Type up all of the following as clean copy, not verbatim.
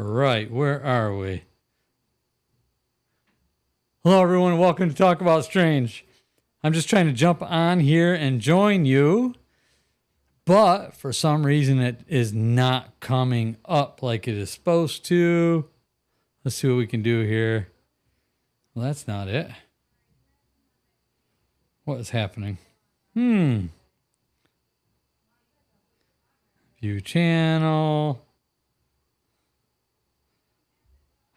right, where are we? Hello, everyone. Welcome to Talk About Strange. I'm just trying to jump on here and join you, but for some reason it is not coming up like it is supposed to. Let's see what we can do here. Well, that's not it. What is happening? View channel.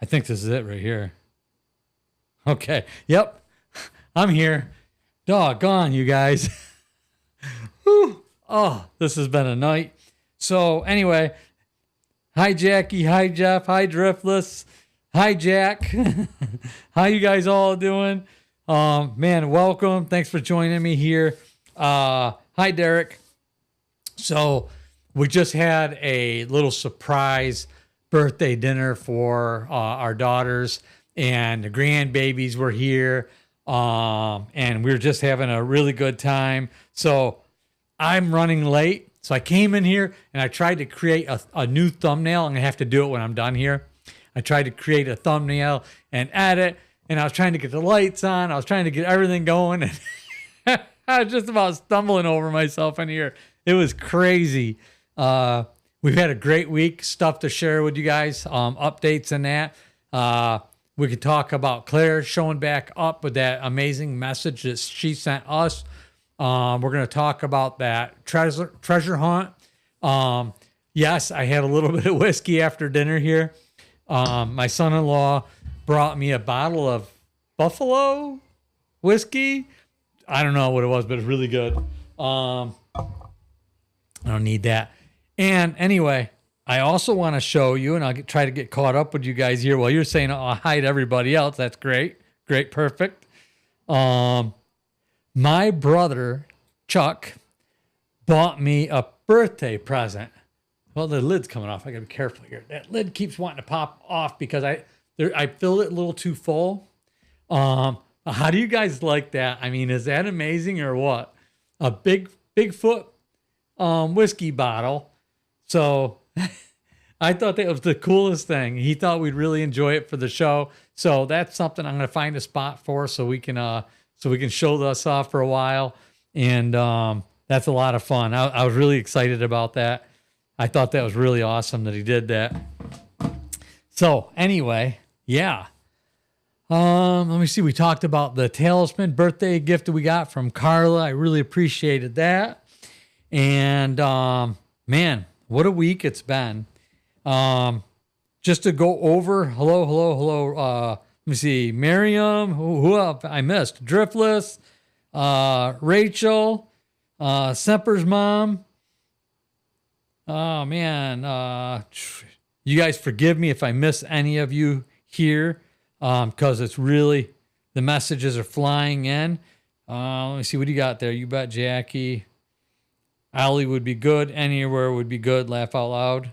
I think this is it right here. Okay. Yep. I'm here. Doggone, you guys. Whew. Oh, this has been a night. So anyway, hi Jackie, hi Jeff, hi Driftless, hi Jack. How you guys all doing? Man, welcome. Thanks for joining me here. Hi Derek. So we just had a little surprise birthday dinner for our daughters, and the grandbabies were here. And we were just having a really good time. So I'm running late. So I came in here and I tried to create a new thumbnail. I'm going to have to do it when I'm done here. I tried to create a thumbnail and edit, and I was trying to get the lights on. I was trying to get everything going. And I was just about stumbling over myself in here. It was crazy. We've had a great week, stuff to share with you guys, updates and that. We could talk about Claire showing back up with that amazing message that she sent us. We're going to talk about that treasure hunt. Yes, I had a little bit of whiskey after dinner here. My son-in-law brought me a bottle of Buffalo whiskey. I don't know what it was, but it's really good. I don't need that. And anyway, I also want to show you, and I'll try to get caught up with you guys here while you're saying, oh, hi to everybody else. That's great. Great. Perfect. My brother, Chuck, bought me a birthday present. Well, the lid's coming off. I got to be careful here. That lid keeps wanting to pop off because I filled it a little too full. How do you guys like that? I mean, is that amazing or what? A Bigfoot whiskey bottle. So I thought that was the coolest thing. He thought we'd really enjoy it for the show. So that's something I'm going to find a spot for so we can show this off for a while. And that's a lot of fun. I was really excited about that. I thought that was really awesome that he did that. So anyway, yeah. Let me see. We talked about the talisman birthday gift that we got from Carla. I really appreciated that. And man, what a week it's been. Just to go over, hello. Let me see. Miriam, who else I missed? Driftless, Rachel, Semper's mom. Oh man, you guys forgive me if I miss any of you here, because it's really, the messages are flying in. Let me see, what do you got there? You bet, Jackie. Allie would be good. Anywhere would be good. Laugh out loud.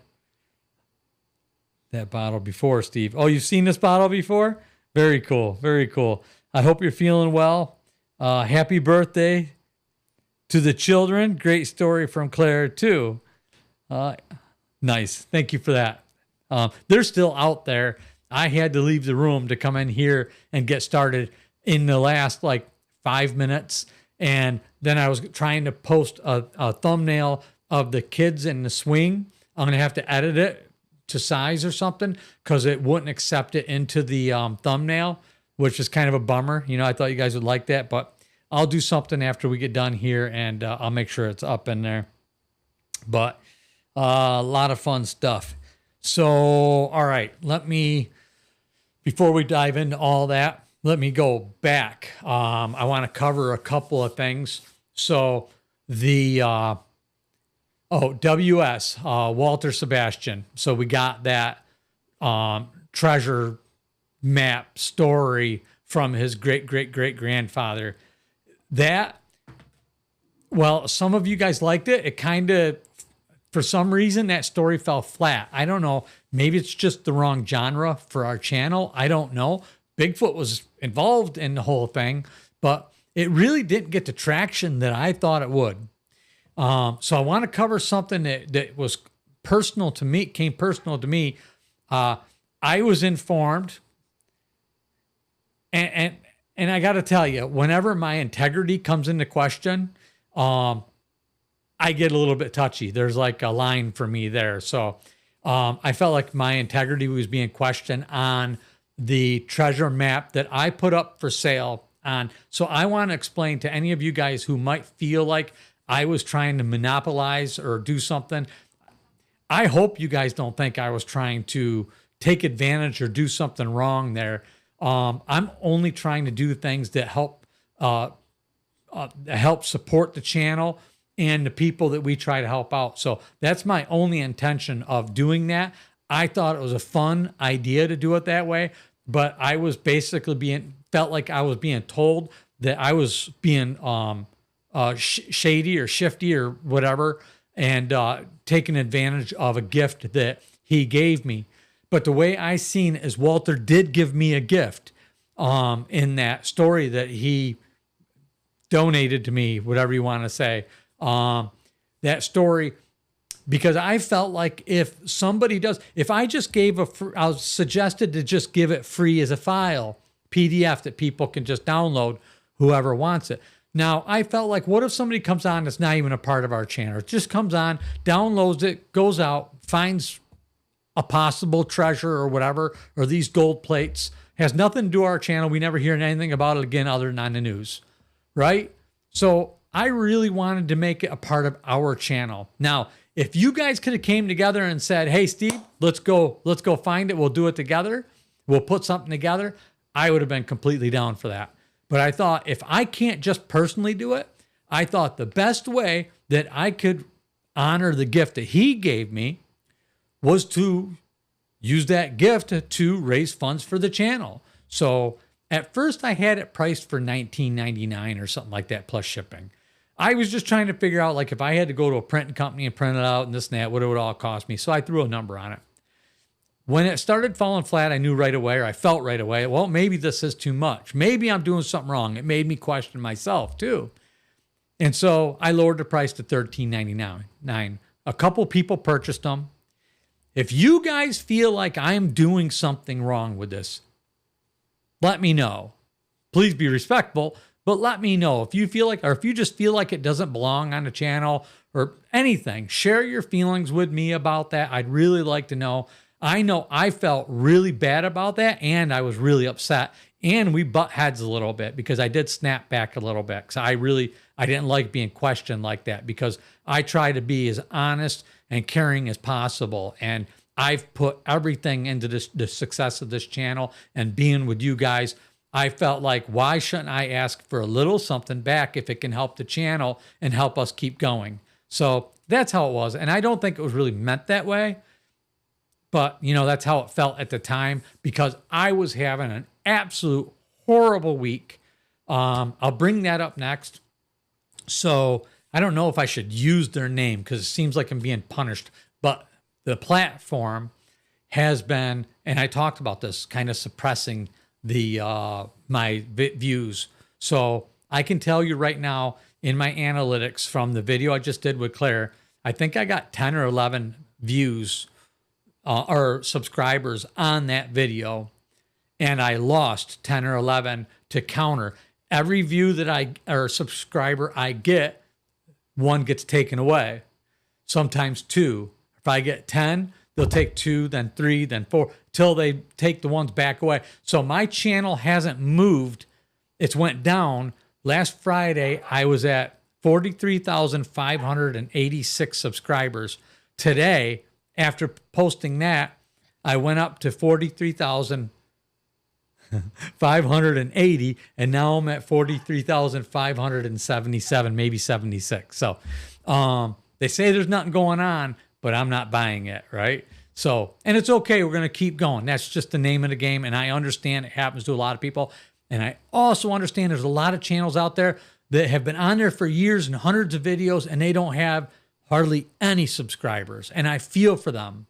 That bottle before, Steve. Oh, you've seen this bottle before? Very cool. Very cool. I hope you're feeling well. Happy birthday to the children. Great story from Claire, too. Nice. Thank you for that. They're still out there. I had to leave the room to come in here and get started in the last 5 minutes. And then I was trying to post a thumbnail of the kids in the swing. I'm going to have to edit it to size or something because it wouldn't accept it into the thumbnail, which is kind of a bummer. You know, I thought you guys would like that, but I'll do something after we get done here and I'll make sure it's up in there. But a lot of fun stuff. So, all right, before we dive into all that, let me go back. I want to cover a couple of things. So the WS, Walter Sebastian. So we got that treasure map story from his great-great-great-grandfather. That, well, some of you guys liked it. It kind of, for some reason, that story fell flat. I don't know. Maybe it's just the wrong genre for our channel. I don't know. Bigfoot was involved in the whole thing, but it really didn't get the traction that I thought it would. So I want to cover something that was personal to me, came personal to me. I was informed, and I got to tell you, whenever my integrity comes into question, I get a little bit touchy. There's like a line for me there. So I felt like my integrity was being questioned on the treasure map that I put up for sale on. So I want to explain to any of you guys who might feel like I was trying to monopolize or do something. I hope you guys don't think I was trying to take advantage or do something wrong there. I'm only trying to do things that help support the channel and the people that we try to help out. So that's my only intention of doing that. I thought it was a fun idea to do it that way, but I was basically felt like I was being told that I was being shady or shifty or whatever, and taking advantage of a gift that he gave me. But the way I seen it is Walter did give me a gift in that story that he donated to me, whatever you want to say. That story, because I felt like if I just gave I was suggested to just give it free as a file, PDF that people can just download, whoever wants it. Now, I felt like, what if somebody comes on that's not even a part of our channel? It just comes on, downloads it, goes out, finds a possible treasure or whatever, or these gold plates, has nothing to do with our channel. We never hear anything about it again other than on the news, right? So I really wanted to make it a part of our channel. Now, if you guys could have came together and said, hey, Steve, let's go find it. We'll do it together. We'll put something together. I would have been completely down for that. But I thought if I can't just personally do it, I thought the best way that I could honor the gift that he gave me was to use that gift to raise funds for the channel. So at first I had it priced for $19.99 or something like that plus shipping. I was just trying to figure out, like, if I had to go to a printing company and print it out and this and that, what it would all cost me. So I threw a number on it. When it started falling flat, I knew right away, or I felt right away, well, maybe this is too much. Maybe I'm doing something wrong. It made me question myself too. And so I lowered the price to $13.99. A couple people purchased them. If you guys feel like I'm doing something wrong with this, let me know. Please be respectful, but let me know. If you feel like, or if you just feel like it doesn't belong on the channel or anything, share your feelings with me about that. I'd really like to know. I know I felt really bad about that, and I was really upset, and we butt heads a little bit because I did snap back a little bit because I didn't like being questioned like that, because I try to be as honest and caring as possible, and I've put everything into the success of this channel and being with you guys. I felt like, why shouldn't I ask for a little something back if it can help the channel and help us keep going? So that's how it was, and I don't think it was really meant that way. But, you know, that's how it felt at the time, because I was having an absolute horrible week. I'll bring that up next. So I don't know if I should use their name because it seems like I'm being punished. But the platform has been, and I talked about this, kind of suppressing the my views. So I can tell you right now in my analytics from the video I just did with Claire, I think I got 10 or 11 views or subscribers on that video, and I lost 10 or 11 to counter. Every view that or subscriber I get, one gets taken away, sometimes two. If I get 10, they'll take 2, then 3, then 4, till they take the ones back away. So my channel hasn't moved. It's went down. Last Friday, I was at 43,586 subscribers. Today, after posting that, I went up to 43,580, and now I'm at 43,577, maybe 76. So they say there's nothing going on, but I'm not buying it, right? So, and it's okay. We're going to keep going. That's just the name of the game, and I understand it happens to a lot of people. And I also understand there's a lot of channels out there that have been on there for years and hundreds of videos, and they don't have hardly any subscribers, and I feel for them.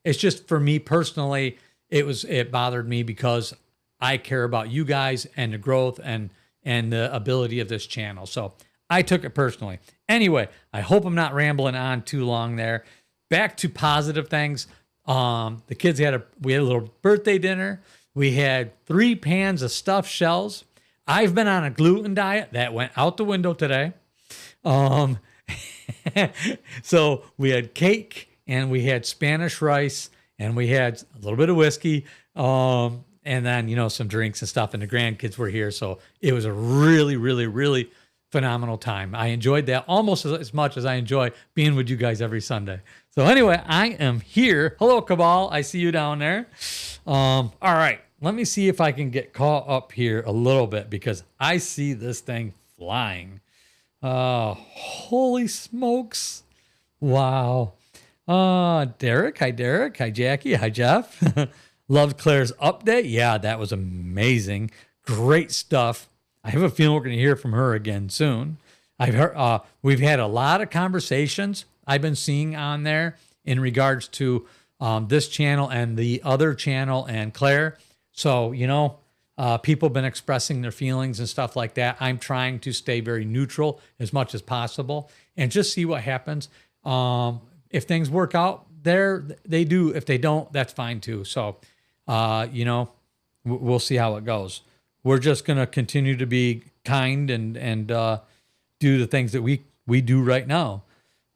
It's just, for me personally, it bothered me because I care about you guys and the growth and the ability of this channel. So I took it personally. Anyway, I hope I'm not rambling on too long there. Back to positive things. The kids we had a little birthday dinner. We had 3 pans of stuffed shells. I've been on a gluten diet that went out the window today. So we had cake and we had Spanish rice and we had a little bit of whiskey. And then, some drinks and stuff, and the grandkids were here. So it was a really, really, really phenomenal time. I enjoyed that almost as much as I enjoy being with you guys every Sunday. So anyway, I am here. Hello, Cabal. I see you down there. All right. Let me see if I can get caught up here a little bit because I see this thing flying. Holy smokes. Wow. Derek. Hi, Derek. Hi, Jackie. Hi, Jeff. Loved Claire's update. Yeah, that was amazing. Great stuff. I have a feeling we're going to hear from her again soon. I've heard we've had a lot of conversations I've been seeing on there in regards to this channel and the other channel and Claire. So, people have been expressing their feelings and stuff like that. I'm trying to stay very neutral as much as possible and just see what happens. If things work out there, they do. If they don't, that's fine too. So, we'll see how it goes. We're just going to continue to be kind and do the things that we do right now.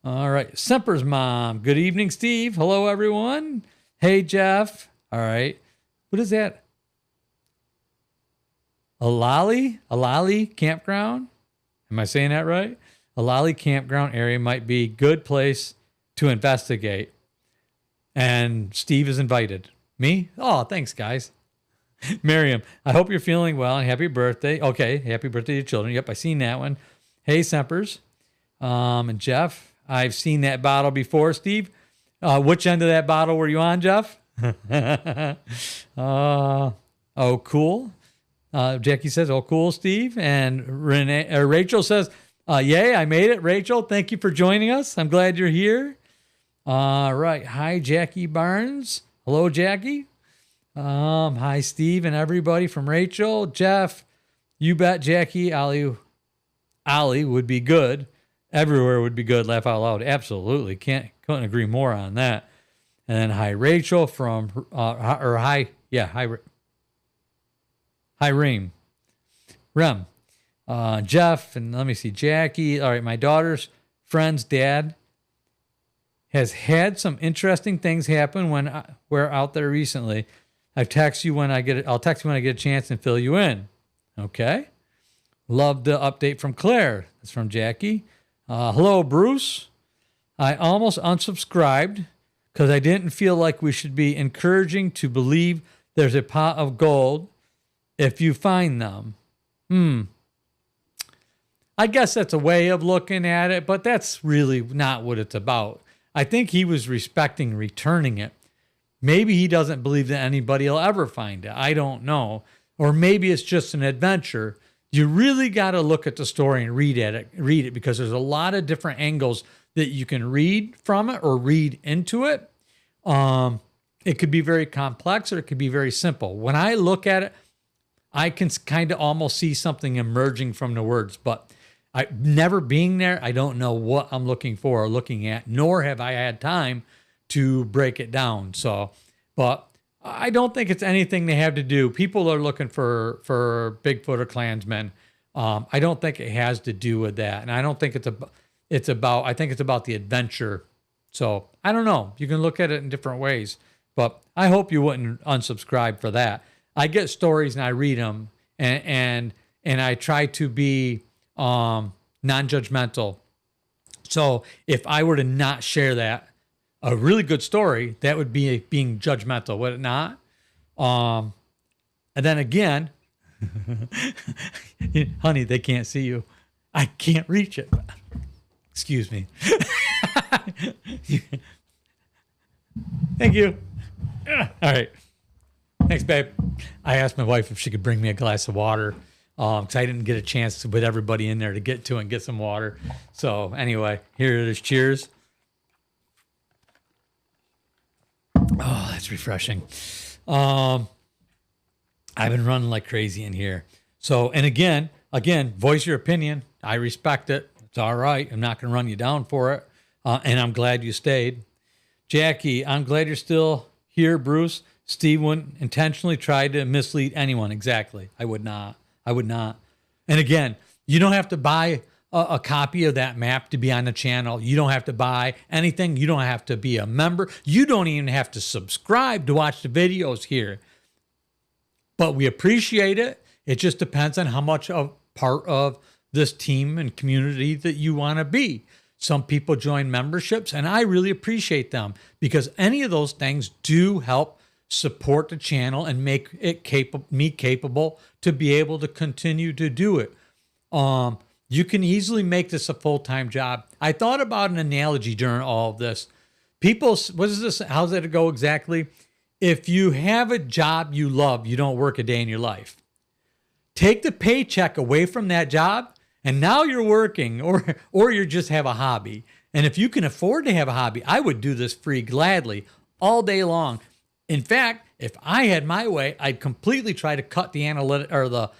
All right. Semper's mom. Good evening, Steve. Hello, everyone. Hey, Jeff. All right. What is that? Alali campground. Am I saying that right? Alali campground area might be a good place to investigate. And Steve is invited. Me? Oh, thanks, guys. Miriam, I hope you're feeling well and happy birthday. Okay, happy birthday to your children. Yep, I seen that one. Hey, Sempers. And Jeff, I've seen that bottle before, Steve. Which end of that bottle were you on, Jeff? Oh, cool. Jackie says, oh, cool, Steve. And Rachel says, yay, I made it. Rachel, thank you for joining us. I'm glad you're here. All right. Hi, Jackie Barnes. Hello, Jackie. Hi, Steve and everybody from Rachel. Jeff, you bet Jackie, Ali would be good. Everywhere would be good. Laugh out loud. Absolutely. Couldn't agree more on that. And then hi, Rachel from, hi Reem. Rem. Jeff, and let me see, Jackie. All right, my daughter's friend's dad has had some interesting things happen when we're out there recently. I'll text you when I get a chance and fill you in. Okay. Love the update from Claire. That's from Jackie. Hello, Bruce. I almost unsubscribed because I didn't feel like we should be encouraging to believe there's a pot of gold if you find them. I guess that's a way of looking at it, but that's really not what it's about. I think he was respecting returning it. Maybe he doesn't believe that anybody will ever find it. I don't know. Or maybe it's just an adventure. You really got to look at the story and read it because there's a lot of different angles that you can read from it or read into it. It could be very complex or it could be very simple. When I look at it, I can kind of almost see something emerging from the words, but never being there, I don't know what I'm looking for or looking at, nor have I had time to break it down. So, but I don't think it's anything they have to do. People are looking for Bigfoot or Klansmen. I don't think it has to do with that. And I don't think I think it's about the adventure. So I don't know. You can look at it in different ways, but I hope you wouldn't unsubscribe for that. I get stories and I read them and I try to be non-judgmental. So if I were to not share that, a really good story, that would be being judgmental, would it not? And then again, honey, they can't see you. I can't reach it. Excuse me. Thank you. All right. Thanks, babe. I asked my wife if she could bring me a glass of water because I didn't get a chance with everybody in there to get to and get some water. So anyway, here it is. Cheers. Oh, that's refreshing. I've been running like crazy in here. So, and again, voice your opinion. I respect it. It's all right. I'm not going to run you down for it. And I'm glad you stayed. Jackie, I'm glad you're still here, Bruce. Steve wouldn't intentionally try to mislead anyone. Exactly. I would not. I would not. And again, you don't have to buy a copy of that map to be on the channel. You don't have to buy anything. You don't have to be a member. You don't even have to subscribe to watch the videos here. But we appreciate it. It just depends on how much of part of this team and community that you want to be. Some people join memberships, and I really appreciate them because any of those things do help support the channel and make it capable to be able to continue to do it. You can easily make this a full-time job. I thought about an analogy during all of this. People, what is this? How's that go exactly? If you have a job you love, you don't work a day in your life. Take the paycheck away from that job, and now you're working, or you just have a hobby. And if you can afford to have a hobby, I would do this free gladly all day long. In fact, if I had my way, I'd completely try to cut the analytic or the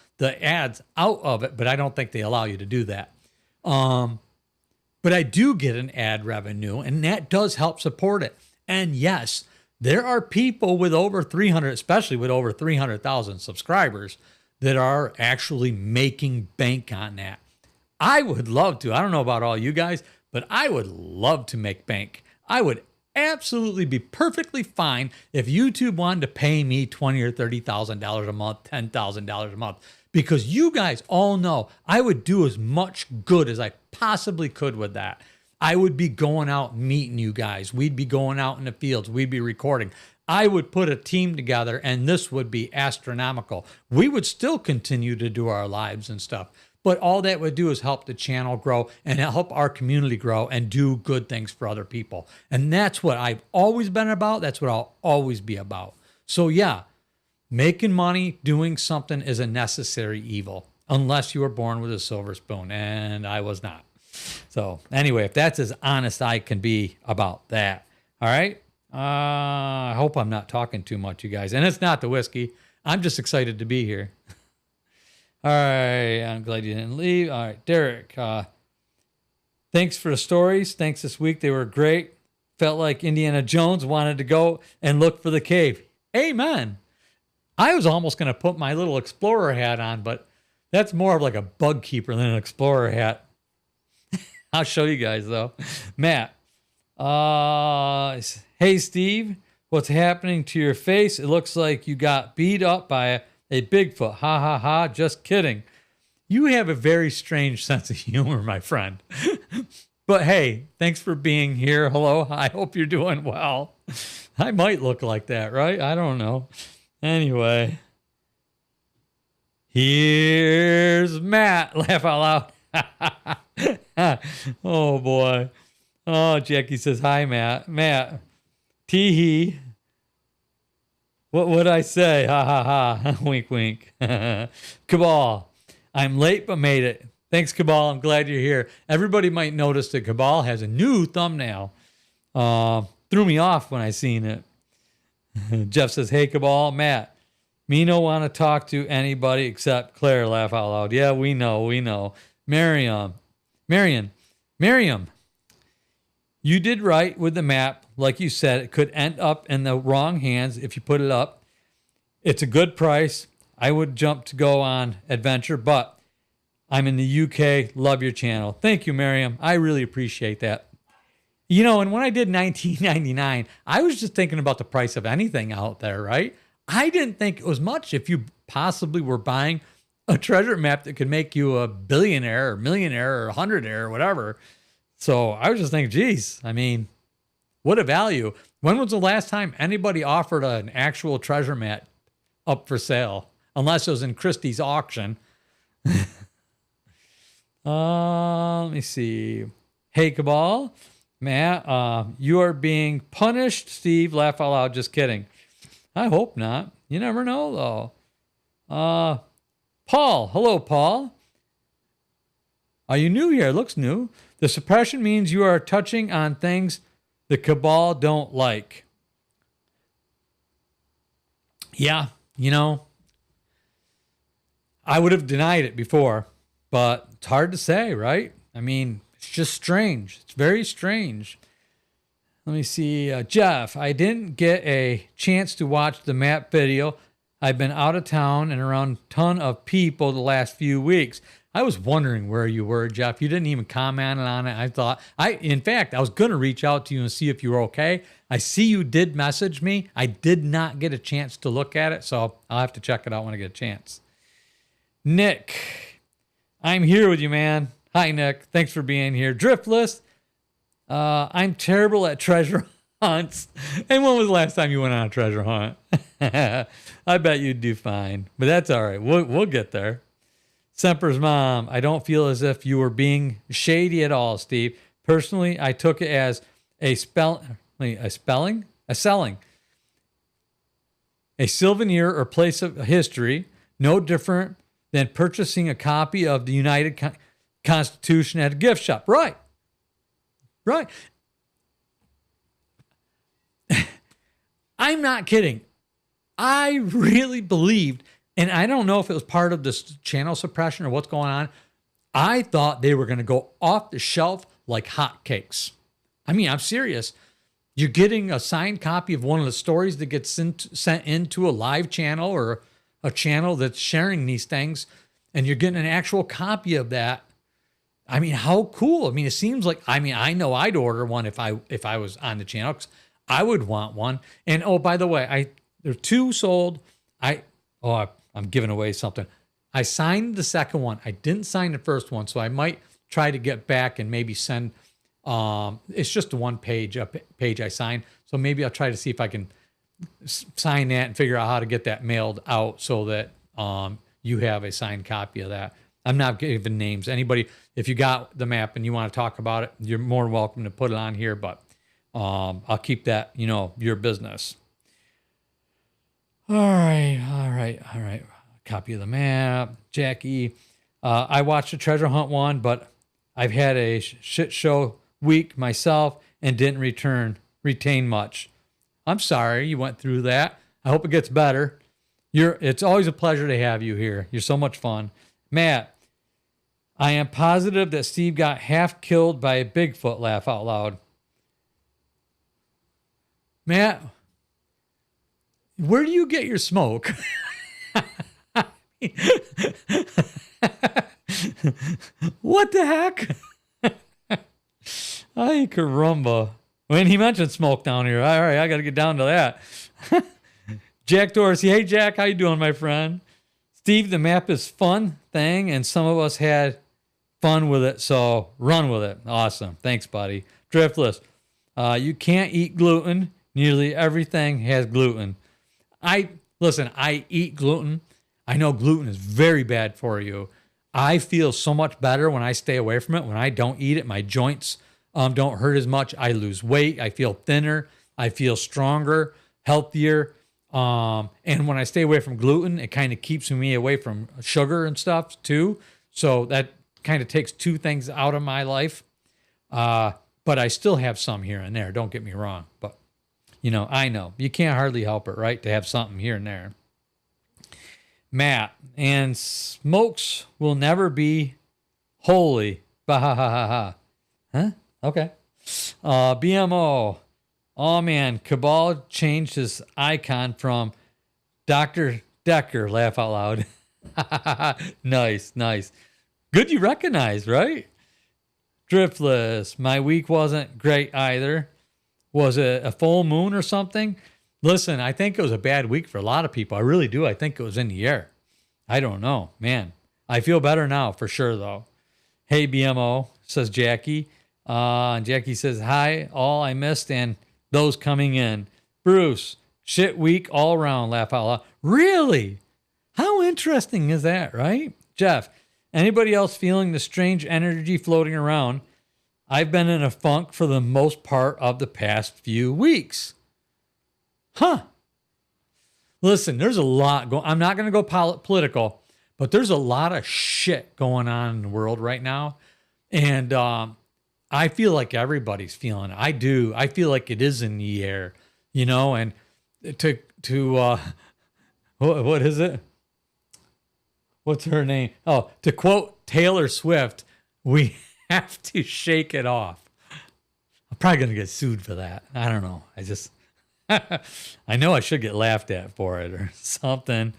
ads out of it, but I don't think they allow you to do that. But I do get an ad revenue, and that does help support it. And yes, there are people with over 300, especially with over 300,000 subscribers, that are actually making bank on that. I would love to. I don't know about all you guys, but I would love to make bank. I would absolutely be perfectly fine if YouTube wanted to pay me $20,000 or $30,000 a month, $10,000 a month, because you guys all know I would do as much good as I possibly could with that. I would be going out meeting you guys. We'd be going out in the fields. We'd be recording. I would put a team together, and this would be astronomical. We would still continue to do our lives and stuff, but all that would do is help the channel grow and help our community grow and do good things for other people. And that's what I've always been about. That's what I'll always be about. So yeah, making money doing something is a necessary evil, unless you were born with a silver spoon, and I was not. So anyway, if that's as honest I can be about that. All right. I hope I'm not talking too much, you guys. And it's not the whiskey. I'm just excited to be here. All right. I'm glad you didn't leave. All right. Derek, thanks for the stories. Thanks this week. They were great. Felt like Indiana Jones wanted to go and look for the cave. Amen. I was almost going to put my little explorer hat on, but that's more of like a bug keeper than an explorer hat. I'll show you guys though. Matt, hey Steve, what's happening to your face? It looks like you got beat up by a Bigfoot. Ha ha ha, just kidding. You have a very strange sense of humor, my friend. But hey, thanks for being here. Hello, I hope you're doing well. I might look like that, right? I don't know. Anyway, here's Matt. Laugh out loud. Oh boy. Oh, Jackie says, hi, Matt. Matt, tee-hee. What would I say? Ha, ha, ha. Wink, wink. Cabal, I'm late but made it. Thanks, Cabal. I'm glad you're here. Everybody might notice that Cabal has a new thumbnail. Threw me off when I seen it. Jeff says, hey, Cabal. Matt, me no want to talk to anybody except Claire. Laugh out loud. Yeah, we know. Mariam. You did right with the map. Like you said, it could end up in the wrong hands if you put it up. It's a good price. I would jump to go on adventure, but I'm in the UK. Love your channel. Thank you, Miriam. I really appreciate that. You know, and when I did 1999, I was just thinking about the price of anything out there, right? I didn't think it was much if you possibly were buying a treasure map that could make you a billionaire or millionaire or hundredaire or whatever. So I was just thinking, geez, I mean, what a value. When was the last time anybody offered an actual treasure map up for sale? Unless it was in Christie's auction. Let me see. Hey, Cabal. Matt, you are being punished. Steve, laugh out loud. Just kidding. I hope not. You never know, though. Paul. Hello, Paul. Are you new here? Looks new. The suppression means you are touching on things the Cabal don't like. Yeah, you know, I would have denied it before, but it's hard to say, right? I mean, it's just strange. It's very strange. Let me see. Jeff, I didn't get a chance to watch the map video. I've been out of town and around a ton of people the last few weeks. I was wondering where you were, Jeff. You didn't even comment on it. In fact, I was going to reach out to you and see if you were okay. I see you did message me. I did not get a chance to look at it, so I'll have to check it out when I get a chance. Nick, I'm here with you, man. Hi, Nick. Thanks for being here. Driftless. I'm terrible at treasure hunts. And when was the last time you went on a treasure hunt? I bet you'd do fine, but that's all right. We'll get there. Semper's mom, I don't feel as if you were being shady at all, Steve. Personally, I took it as a selling, a souvenir or place of history, no different than purchasing a copy of the United Constitution at a gift shop. Right. I'm not kidding. I really believed, and I don't know if it was part of this channel suppression or what's going on. I thought they were going to go off the shelf like hotcakes. I mean, I'm serious. You're getting a signed copy of one of the stories that gets sent into a live channel or a channel that's sharing these things, and you're getting an actual copy of that. I mean, how cool. I mean, it seems like, I know I'd order one if I was on the channel, 'cause I would want one. And oh, by the way, there are 2 sold. I'm giving away something. I signed the second one. I didn't sign the first one, so I might try to get back and maybe send. It's just a page I signed, so maybe I'll try to see if I can sign that and figure out how to get that mailed out so that you have a signed copy of that. I'm not giving names. Anybody, if you got the map and you want to talk about it, you're more than welcome to put it on here, but I'll keep that, your business. All right. Copy of the map. Jackie, I watched the treasure hunt one, but I've had a shit show week myself and didn't retain much. I'm sorry you went through that. I hope it gets better. It's always a pleasure to have you here. You're so much fun. Matt, I am positive that Steve got half killed by a Bigfoot. Laugh out loud. Matt, where do you get your smoke? What the heck? Ay, caramba. When he mentioned smoke down here, all right, I got to get down to that. Jack Dorsey, hey Jack, how you doing, my friend? Steve, the map is fun thing, and some of us had fun with it, so run with it. Awesome. Thanks, buddy. Driftless, you can't eat gluten. Nearly everything has gluten. I eat gluten. I know gluten is very bad for you. I feel so much better when I stay away from it. When I don't eat it, my joints don't hurt as much. I lose weight. I feel thinner. I feel stronger, healthier. And when I stay away from gluten, it kind of keeps me away from sugar and stuff too. So that kind of takes 2 things out of my life. But I still have some here and there. Don't get me wrong. But, I know you can't hardly help it, right? To have something here and there. Matt, and smokes will never be holy. Bah ha ha ha ha. Huh? Okay. BMO. Oh man, Cabal changed his icon from Dr. Decker. Laugh out loud. Nice. Good you recognize, right? Driftless. My week wasn't great either. Was it a full moon or something? Listen, I think it was a bad week for a lot of people. I really do. I think it was in the air. I don't know. Man, I feel better now for sure, though. Hey, BMO, says Jackie. And Jackie says, hi, all I missed and those coming in. Bruce, shit week all around. Laugh out loud. Really? How interesting is that, right? Jeff, anybody else feeling the strange energy floating around? I've been in a funk for the most part of the past few weeks. Huh. Listen, there's a lot going. I'm not going to go political, but there's a lot of shit going on in the world right now. And I feel like everybody's feeling it. I do. I feel like it is in the air, and what is it? What's her name? Oh, to quote Taylor Swift, we have to shake it off. I'm probably going to get sued for that. I don't know. I know I should get laughed at for it or something.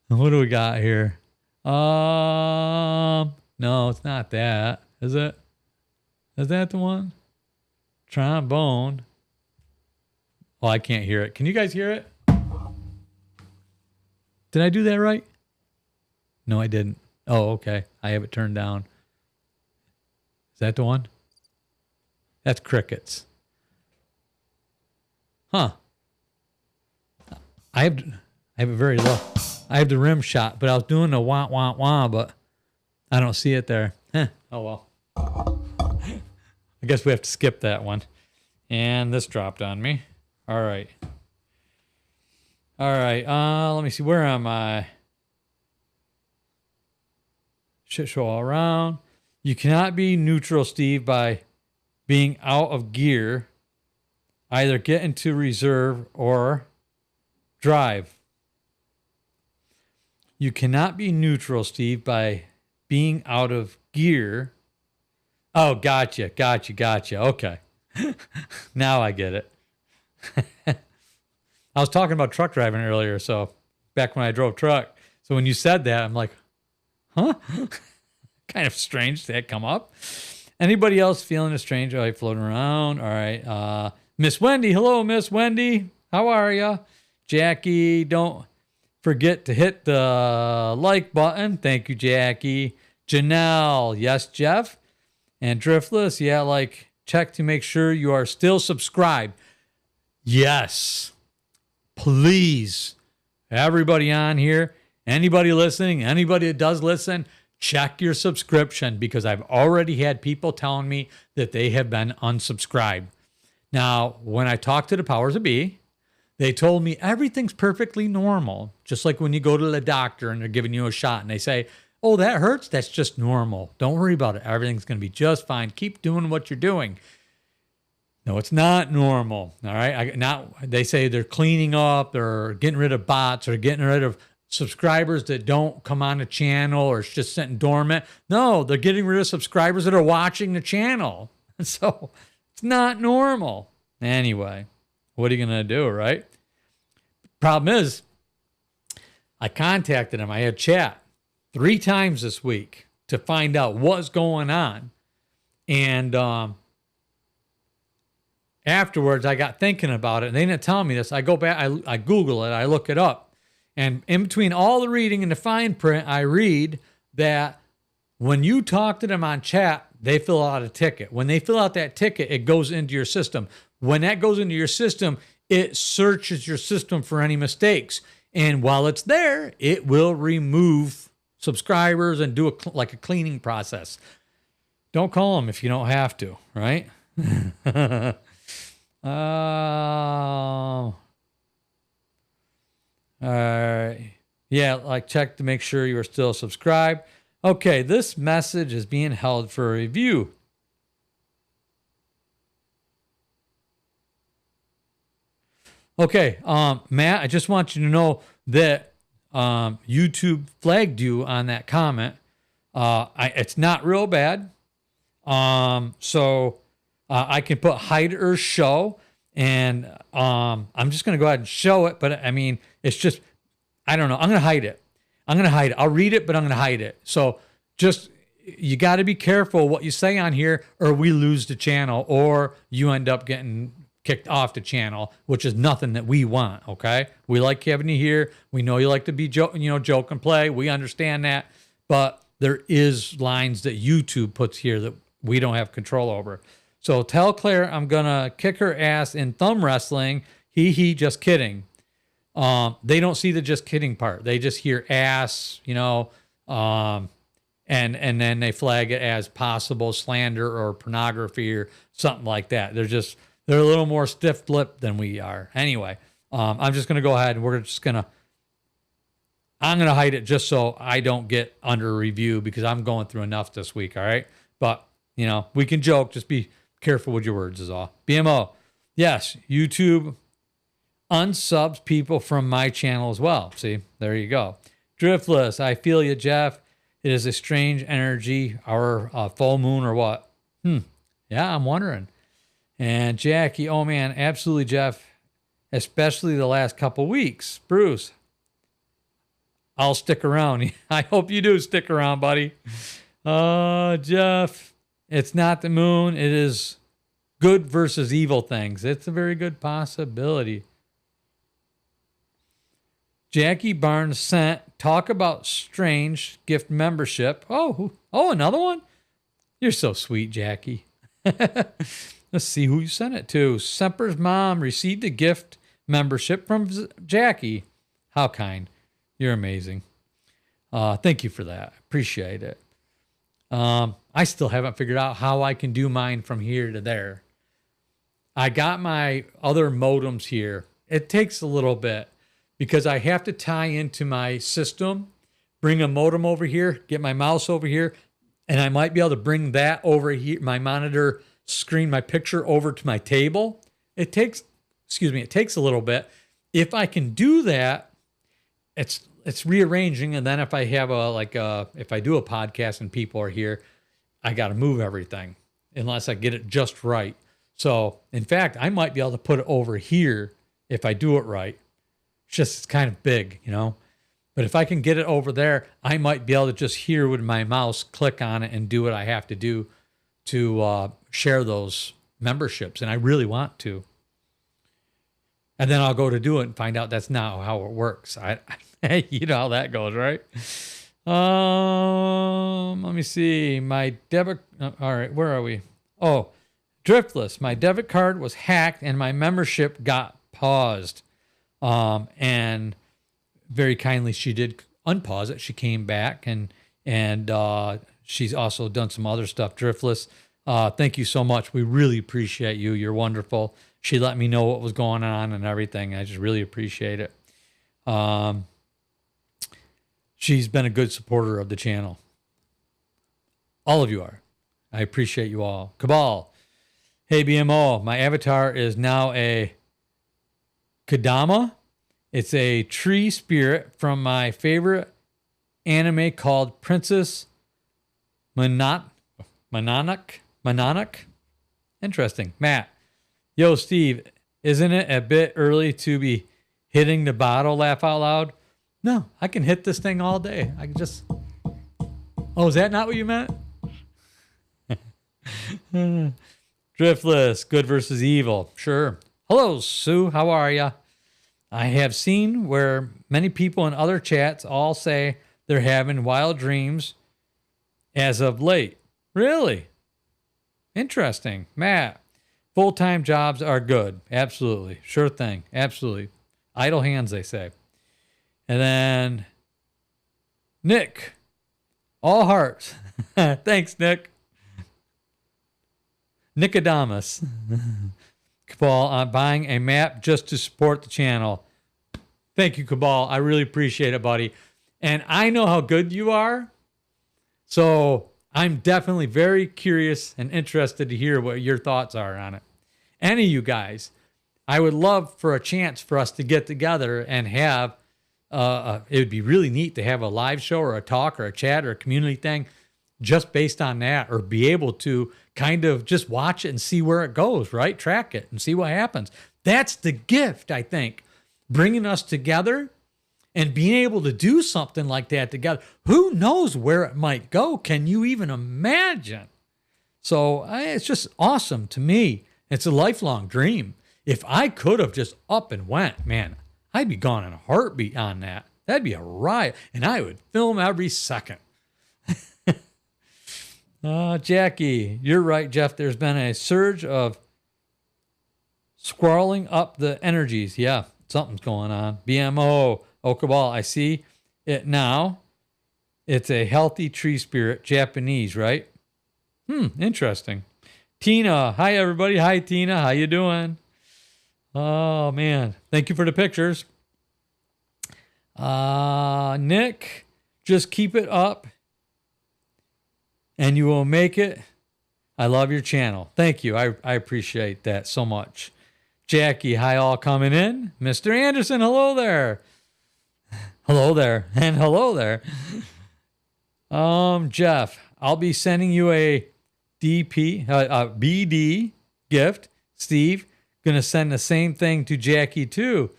What do we got here? No, it's not that. Is it? Is that the one? Trombone. Oh, I can't hear it. Can you guys hear it? Did I do that right? No, I didn't. Oh, okay. I have it turned down. Is that the one? That's crickets. Huh. I have it very low. I have the rim shot, but I was doing the wah, wah, wah, but I don't see it there. Oh, well. I guess we have to skip that one. And this dropped on me. All right. All right. Let me see. Where am I? Shit show all around. You cannot be neutral, Steve, by being out of gear. Either get into reserve or drive. You cannot be neutral, Steve, by being out of gear. Oh, gotcha. Okay. Now I get it. I was talking about truck driving earlier, so back when I drove truck. So when you said that, I'm like, huh? Kind of strange that come up. Anybody else feeling a strange light floating around? All right. Miss Wendy. Hello, Miss Wendy. How are you? Jackie, don't forget to hit the like button. Thank you, Jackie. Janelle. Yes, Jeff. And Driftless. Yeah, check to make sure you are still subscribed. Yes. Please. Everybody on here, anybody listening, anybody that does listen, check your subscription because I've already had people telling me that they have been unsubscribed. Now, when I talked to the powers of be, they told me everything's perfectly normal. Just like when you go to the doctor and they're giving you a shot and they say, oh, that hurts? That's just normal. Don't worry about it. Everything's going to be just fine. Keep doing what you're doing. No, it's not normal. All right. They say they're cleaning up or getting rid of bots or getting rid of subscribers that don't come on the channel or it's just sitting dormant. No, they're getting rid of subscribers that are watching the channel. So it's not normal. Anyway, what are you going to do, right? Problem is, I contacted him. I had chat 3 times this week to find out what's going on. And afterwards, I got thinking about it. And they didn't tell me this. I go back, I Google it, I look it up. And in between all the reading and the fine print, I read that when you talk to them on chat, they fill out a ticket. When they fill out that ticket, it goes into your system. When that goes into your system, it searches your system for any mistakes. And while it's there, it will remove subscribers and do a cleaning process. Don't call them if you don't have to, right? All right. Yeah, check to make sure you are still subscribed. Okay, this message is being held for review. Okay, Matt, I just want you to know that YouTube flagged you on that comment. It's not real bad. So I can put hide or show, and I'm just going to go ahead and show it. But I mean, it's just, I don't know. I'm going to hide it. I'll read it, but I'm going to hide it. So just, you got to be careful what you say on here, or we lose the channel, or you end up getting kicked off the channel, which is nothing that we want. Okay. We like having you here. We know you like to be joke and play. We understand that, but there is lines that YouTube puts here that we don't have control over. So tell Claire I'm going to kick her ass in thumb wrestling. Just kidding. They don't see the just kidding part. They just hear ass, and then they flag it as possible slander or pornography or something like that. They're a little more stiff-lipped than we are. Anyway, I'm just going to go ahead and I'm going to hide it just so I don't get under review because I'm going through enough this week. All right. But, we can joke. Just be careful with your words is all. BMO. Yes. YouTube unsubs people from my channel as well. See, there you go. Driftless. I feel you, Jeff. It is a strange energy, our full moon or what? Yeah, I'm wondering. And Jackie, oh man, absolutely, Jeff, especially the last couple weeks. Bruce, I'll stick around. I hope you do stick around, buddy. Jeff, it's not the moon. It is good versus evil things. It's a very good possibility. Jackie Barnes sent, talk about strange gift membership. Oh, another one? You're so sweet, Jackie. Let's see who you sent it to. Semper's mom received a gift membership from Jackie. How kind. You're amazing. Thank you for that. Appreciate it. I still haven't figured out how I can do mine from here to there. I got my other modems here. It takes a little bit because I have to tie into my system, bring a modem over here, get my mouse over here, and I might be able to bring that over here, my monitor screen, my picture over to my table. It takes a little bit. If I can do that, it's rearranging. And then if I have if I do a podcast and people are here, I got to move everything unless I get it just right. So in fact, I might be able to put it over here if I do it right. It's kind of big, but if I can get it over there, I might be able to just here with my mouse, click on it and do what I have to do to share those memberships. And I really want to. And then I'll go to do it and find out that's not how it works. You know how that goes, right? Let me see. My debit. All right, where are we? Oh, Driftless. My debit card was hacked and my membership got paused. And very kindly, she did unpause it. She came back and she's also done some other stuff. Driftless. Thank you so much. We really appreciate you. You're wonderful. She let me know what was going on and everything. I just really appreciate it. She's been a good supporter of the channel. All of you are. I appreciate you all. Cabal. Hey, BMO. My avatar is now a Kadama. It's a tree spirit from my favorite anime called Princess Mononoke. Interesting. Matt. Yo, Steve, isn't it a bit early to be hitting the bottle, laugh out loud? No, I can hit this thing all day. I can just... Oh, is that not what you meant? Driftless, good versus evil. Sure. Hello, Sue. How are ya? I have seen where many people in other chats all say they're having wild dreams as of late. Really? Interesting. Matt, full-time jobs are good. Absolutely. Sure thing. Absolutely. Idle hands, they say. And then Nick, all hearts. Thanks, Nick. Nicodemus. Cabal, I'm buying a map just to support the channel. Thank you, Cabal. I really appreciate it, buddy. And I know how good you are. So I'm definitely very curious and interested to hear what your thoughts are on it. Any of you guys, I would love for a chance for us to get together and have, it would be really neat to have a live show or a talk or a chat or a community thing just based on that, or be able to kind of just watch it and see where it goes, right? Track it and see what happens. That's the gift, I think, bringing us together and being able to do something like that together. Who knows where it might go? Can you even imagine? So it's just awesome to me. It's a lifelong dream. If I could have just up and went, man, I'd be gone in a heartbeat on that. That'd be a riot. And I would film every second. Jackie, you're right, Jeff. There's been a surge of squirreling up the energies. Yeah, something's going on. BMO, Okabal, I see it now. It's a healthy tree spirit, Japanese, right? Interesting. Tina, hi, everybody. Hi, Tina. How you doing? Oh, man. Thank you for the pictures. Nick, just keep it up and you will make it. I love your channel. Thank you. I appreciate that so much. Jackie, hi all coming in. Mr. Anderson, hello there. Hello there. And hello there. Jeff, I'll be sending you a BD gift. Steve. Gonna send the same thing to Jackie too.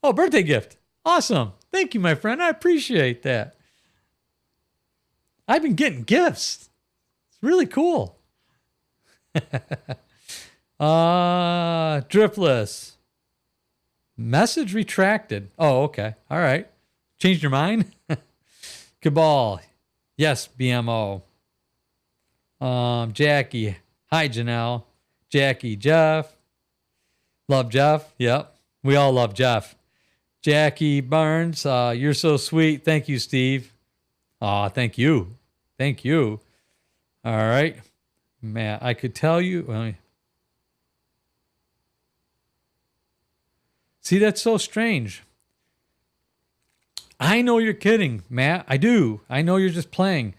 Oh, birthday gift. Awesome. Thank you, my friend. I appreciate that. I've been getting gifts. It's really cool. Driftless. Message retracted. Oh, okay. All right. Changed your mind? Cabal. Yes, BMO. Jackie. Hi, Janelle. Jackie. Jeff. Love Jeff. Yep. We all love Jeff. Jackie Barnes. You're so sweet. Thank you, Steve. Aw, thank you. Thank you. All right. Matt, I could tell you. See, that's so strange. I know you're kidding, Matt. I do. I know you're just playing.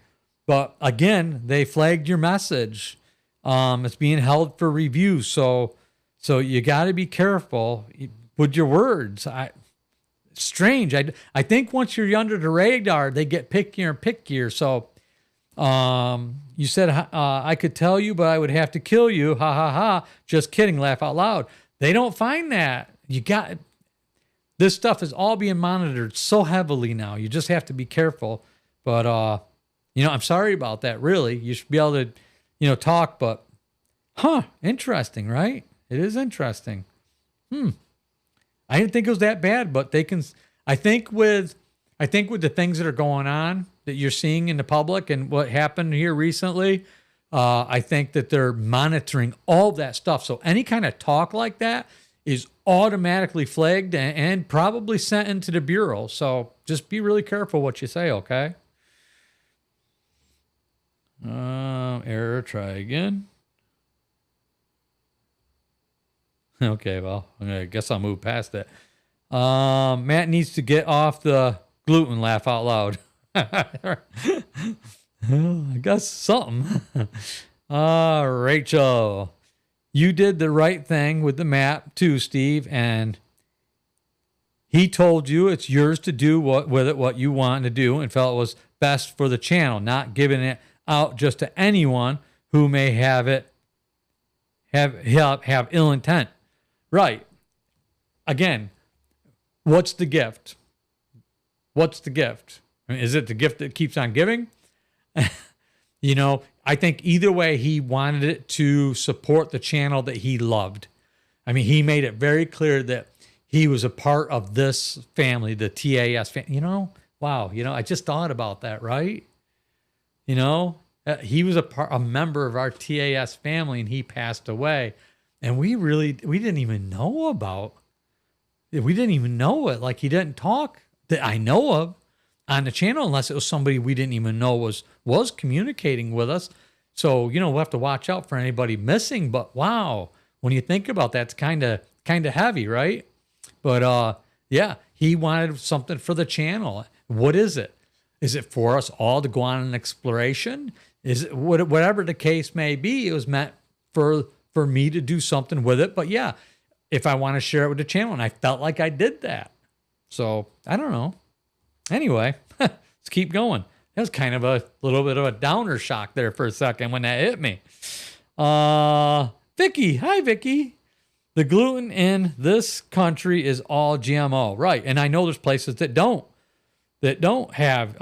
But again, they flagged your message. It's being held for review. So you got to be careful with your words. Strange. I think once you're under the radar, they get pickier and pickier. So you said, I could tell you, but I would have to kill you. Ha, ha, ha. Just kidding. Laugh out loud. They don't find that. This stuff is all being monitored so heavily now. You just have to be careful. But, I'm sorry about that, really. You should be able to, talk, but, interesting, right? It is interesting. I didn't think it was that bad, but they can, I think with the things that are going on that you're seeing in the public and what happened here recently, I think that they're monitoring all that stuff. So any kind of talk like that is automatically flagged and probably sent into the Bureau. So just be really careful what you say, okay? Error, try again. Okay, well, I guess I'll move past it. Matt needs to get off the gluten, laugh out loud. I guess something. Rachel, you did the right thing with the map too, Steve, and he told you it's yours to do what you want to do and felt it was best for the channel, not giving it out just to anyone who may have ill intent. Right. Again, what's the gift? What's the gift? Is it the gift that keeps on giving? I think either way, he wanted it to support the channel that he loved. I mean, he made it very clear that he was a part of this family, the TAS family. Wow. I just thought about that, right? He was a member of our TAS family and he passed away. And we didn't even know we didn't even know it. Like he didn't talk that I know of on the channel unless it was somebody we didn't even know was communicating with us. So, we'll have to watch out for anybody missing. But wow, when you think about that, it's kind of heavy, right? But yeah, he wanted something for the channel. What is it? Is it for us all to go on an exploration? Is it whatever the case may be? It was meant for me to do something with it. But yeah, if I want to share it with the channel, and I felt like I did that. So I don't know. Anyway, let's keep going. That was kind of a little bit of a downer shock there for a second when that hit me. Vicky. Hi, Vicky. The gluten in this country is all GMO. Right. And I know there's places that don't have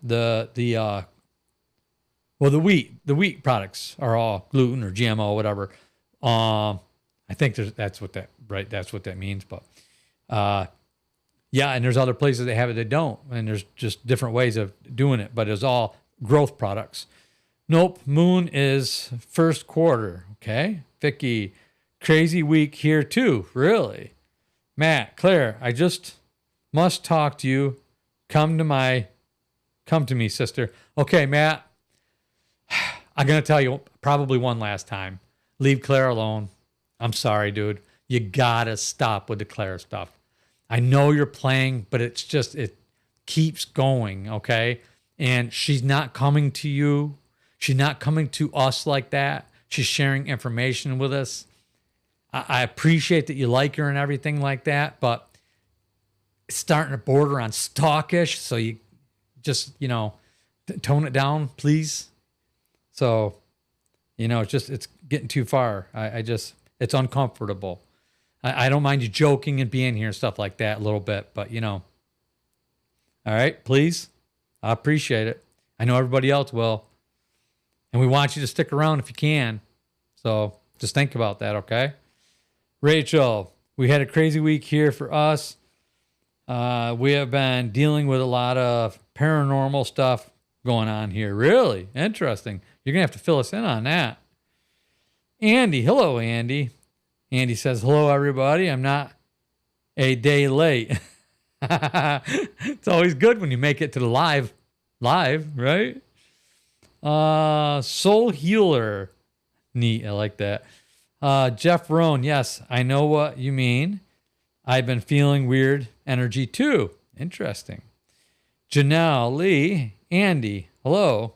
the wheat products are all gluten or GMO or whatever. I think that's what that means. But yeah, and there's other places that have it that don't, and there's just different ways of doing it. But it's all growth products. Nope, moon is first quarter. Okay, Vicky, crazy week here too. Really, Matt, Claire, I just must talk to you. Come to me, sister. Okay, Matt. I'm going to tell you probably one last time. Leave Claire alone. I'm sorry, dude. You got to stop with the Claire stuff. I know you're playing, but it keeps going, okay? And she's not coming to you. She's not coming to us like that. She's sharing information with us. I appreciate that you like her and everything like that, but it's starting to border on stalkish. So you just, tone it down, please. So, it's getting too far. It's uncomfortable. I don't mind you joking and being here and stuff like that a little bit, but all right, please. I appreciate it. I know everybody else will. And we want you to stick around if you can. So just think about that, okay? Rachel, we had a crazy week here for us. We have been dealing with a lot of paranormal stuff going on here. Really? Interesting. You're going to have to fill us in on that. Andy. Hello, Andy. Andy says, hello, everybody. I'm not a day late. It's always good when you make it to the live, right? Soul Healer. Neat. I like that. Jeff Rohn. Yes, I know what you mean. I've been feeling weird energy too. Interesting. Janelle Lee. Andy. Hello.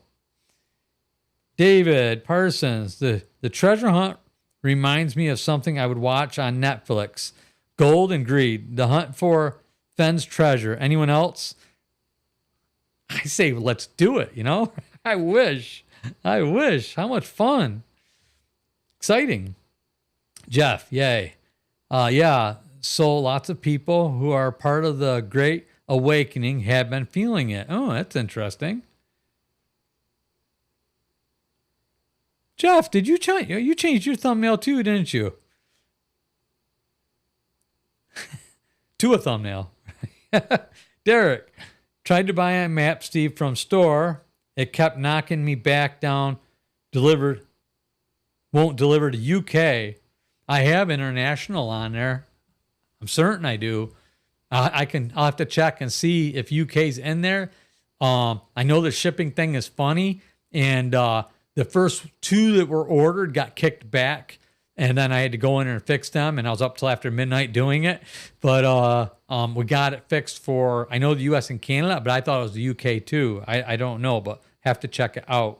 David Parsons. The treasure hunt reminds me of something I would watch on Netflix. Gold and Greed. The Hunt for Fenn's Treasure. Anyone else? I say, let's do it, I wish. How much fun. Exciting. Jeff, yay. Yeah, so lots of people who are part of the Great Awakening have been feeling it. Oh, that's interesting. Jeff, did you changed your thumbnail too, didn't you? To a thumbnail. Derek, tried to buy a map, Steve, from store. It kept knocking me back down. Won't deliver to UK. I have international on there. I'm certain I do. I'll have to check and see if UK's in there. I know the shipping thing is funny, and the first 2 that were ordered got kicked back, and then I had to go in and fix them, and I was up till after midnight doing it. But we got it fixed for, I know the US and Canada, but I thought it was the UK too. I don't know, but have to check it out.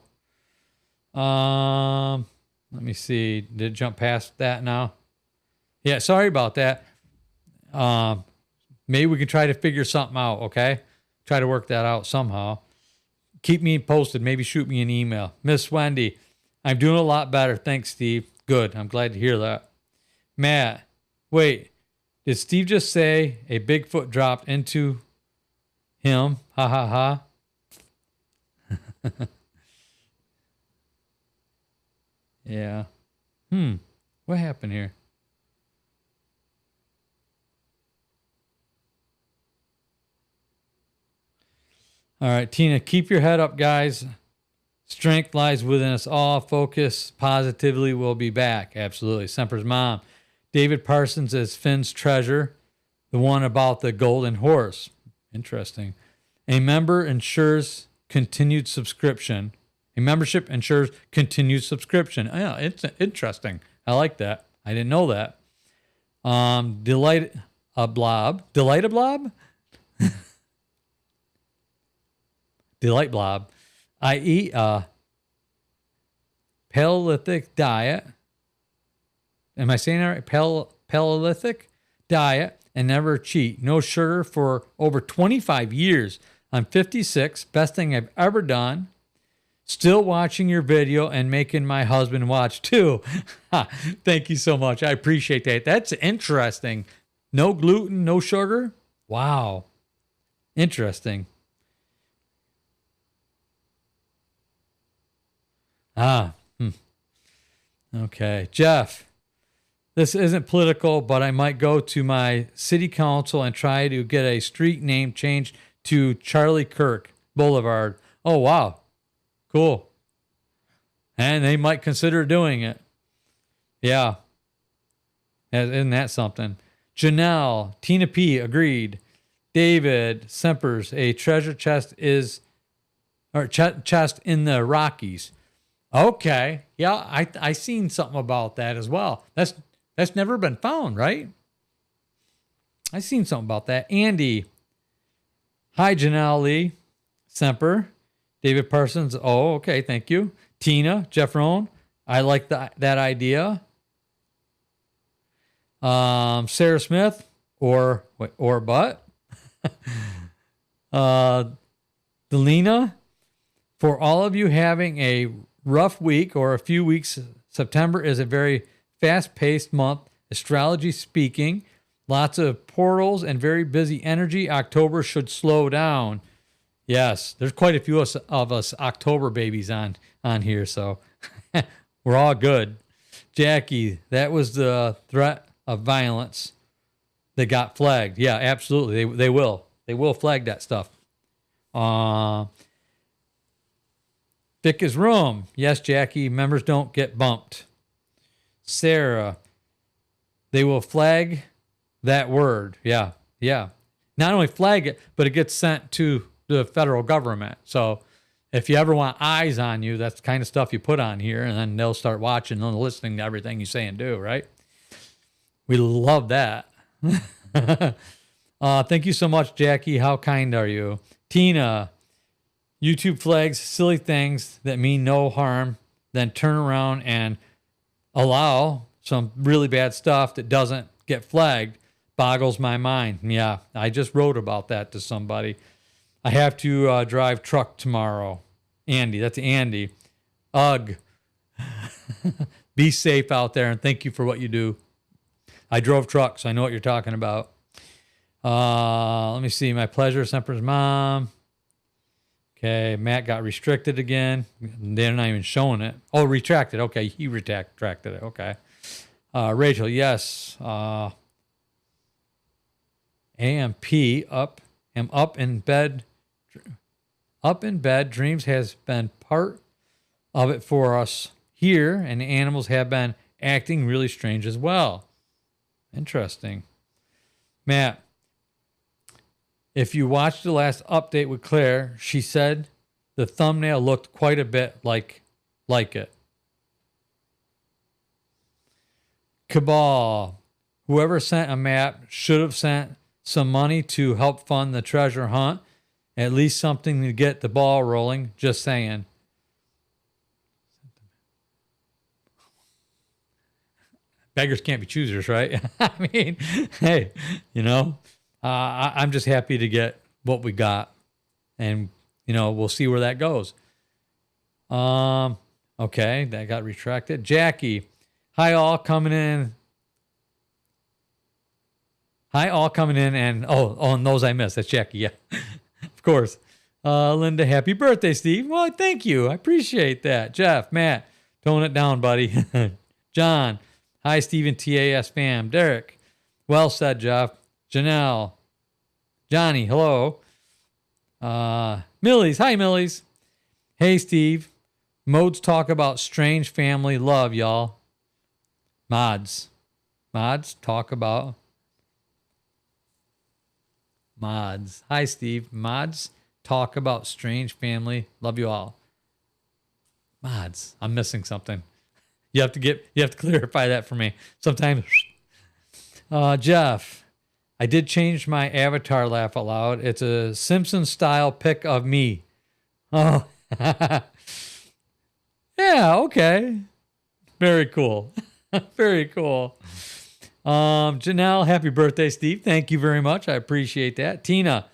Let me see. Did it jump past that now? Yeah, sorry about that. Maybe we can try to figure something out, okay? Try to work that out somehow. Keep me posted. Maybe shoot me an email. Miss Wendy, I'm doing a lot better. Thanks, Steve. Good. I'm glad to hear that. Matt, wait. Did Steve just say a Bigfoot dropped into him? Ha ha ha. Yeah. What happened here? All right, Tina, keep your head up, guys. Strength lies within us all. Focus positively. We'll be back. Absolutely. Semper's mom. David Parsons as Finn's treasure. The one about the golden horse. Interesting. A member ensures continued subscription. A membership ensures continued subscription. Yeah, it's interesting. I like that. I didn't know that. Delight a blob. Delight blob. I eat a Paleolithic diet. Am I saying that right? Paleolithic diet and never cheat. No sugar for over 25 years. I'm 56. Best thing I've ever done. Still watching your video and making my husband watch too. Thank you so much. I appreciate that. That's interesting. No gluten, no sugar. Wow. Interesting. Okay. Jeff, this isn't political, but I might go to my city council and try to get a street name changed to Charlie Kirk Boulevard. Oh, wow. Cool. And they might consider doing it. Yeah. Isn't that something? Janelle, Tina P. agreed. David Sempers, a treasure chest chest in the Rockies. Okay. Yeah, I seen something about that as well. That's never been found, right? I seen something about that. Andy. Hi, Janelle Lee. Semper. David Parsons. Oh, okay. Thank you. Tina. Jeff Rohn. I like that idea. Sarah Smith. Or but. Delina. For all of you having a rough week or a few weeks, September is a very fast-paced month, astrology speaking. Lots of portals and very busy energy. October should slow down. Yes, there's quite a few of us October babies on here, so we're all good. Jackie, that was the threat of violence that got flagged. Yeah, absolutely. They will. They will flag that stuff. Thick as room. Yes, Jackie, members don't get bumped. Sarah, they will flag that word. Yeah. Not only flag it, but it gets sent to the federal government. So if you ever want eyes on you, that's the kind of stuff you put on here, and then they'll start watching and listening to everything you say and do, right? We love that. Thank you so much, Jackie. How kind are you? Tina, YouTube flags silly things that mean no harm, then turn around and allow some really bad stuff that doesn't get flagged. Boggles my mind. Yeah, I just wrote about that to somebody. I have to drive truck tomorrow. Andy, that's Andy. Ugh. Be safe out there, and thank you for what you do. I drove trucks. So I know what you're talking about. Let me see. My pleasure, Semper's mom. Okay, Matt got restricted again. They're not even showing it. Oh, retracted. Okay, he retracted it. Okay. Rachel, yes. AMP, am up in bed. Up in bed. Dreams has been part of it for us here, and the animals have been acting really strange as well. Interesting. Matt, if you watched the last update with Claire, she said the thumbnail looked quite a bit like it. Cabal, whoever sent a map should have sent some money to help fund the treasure hunt. At least something to get the ball rolling. Just saying. Beggars can't be choosers, right? I mean, hey, I'm just happy to get what we got, and we'll see where that goes. Okay, that got retracted. Jackie, hi all coming in, and and those I missed. That's Jackie, yeah, of course. Linda, happy birthday, Steve. Well, thank you, I appreciate that. Jeff, Matt, tone it down, buddy. John, hi, Steve and TAS fam. Derek, well said, Jeff. Janelle, Johnny, hello. Millies, hi, Millies. Hey, Steve. Modes talk about strange family love, y'all. Mods talk about mods. Hi, Steve. Mods talk about strange family. Love you all. Mods. I'm missing something. You have to clarify that for me. Sometimes. Jeff, I did change my avatar, laugh out loud. It's a Simpsons style pic of me. Oh, yeah, okay. Very cool. Very cool. Janelle, happy birthday, Steve. Thank you very much. I appreciate that. Tina,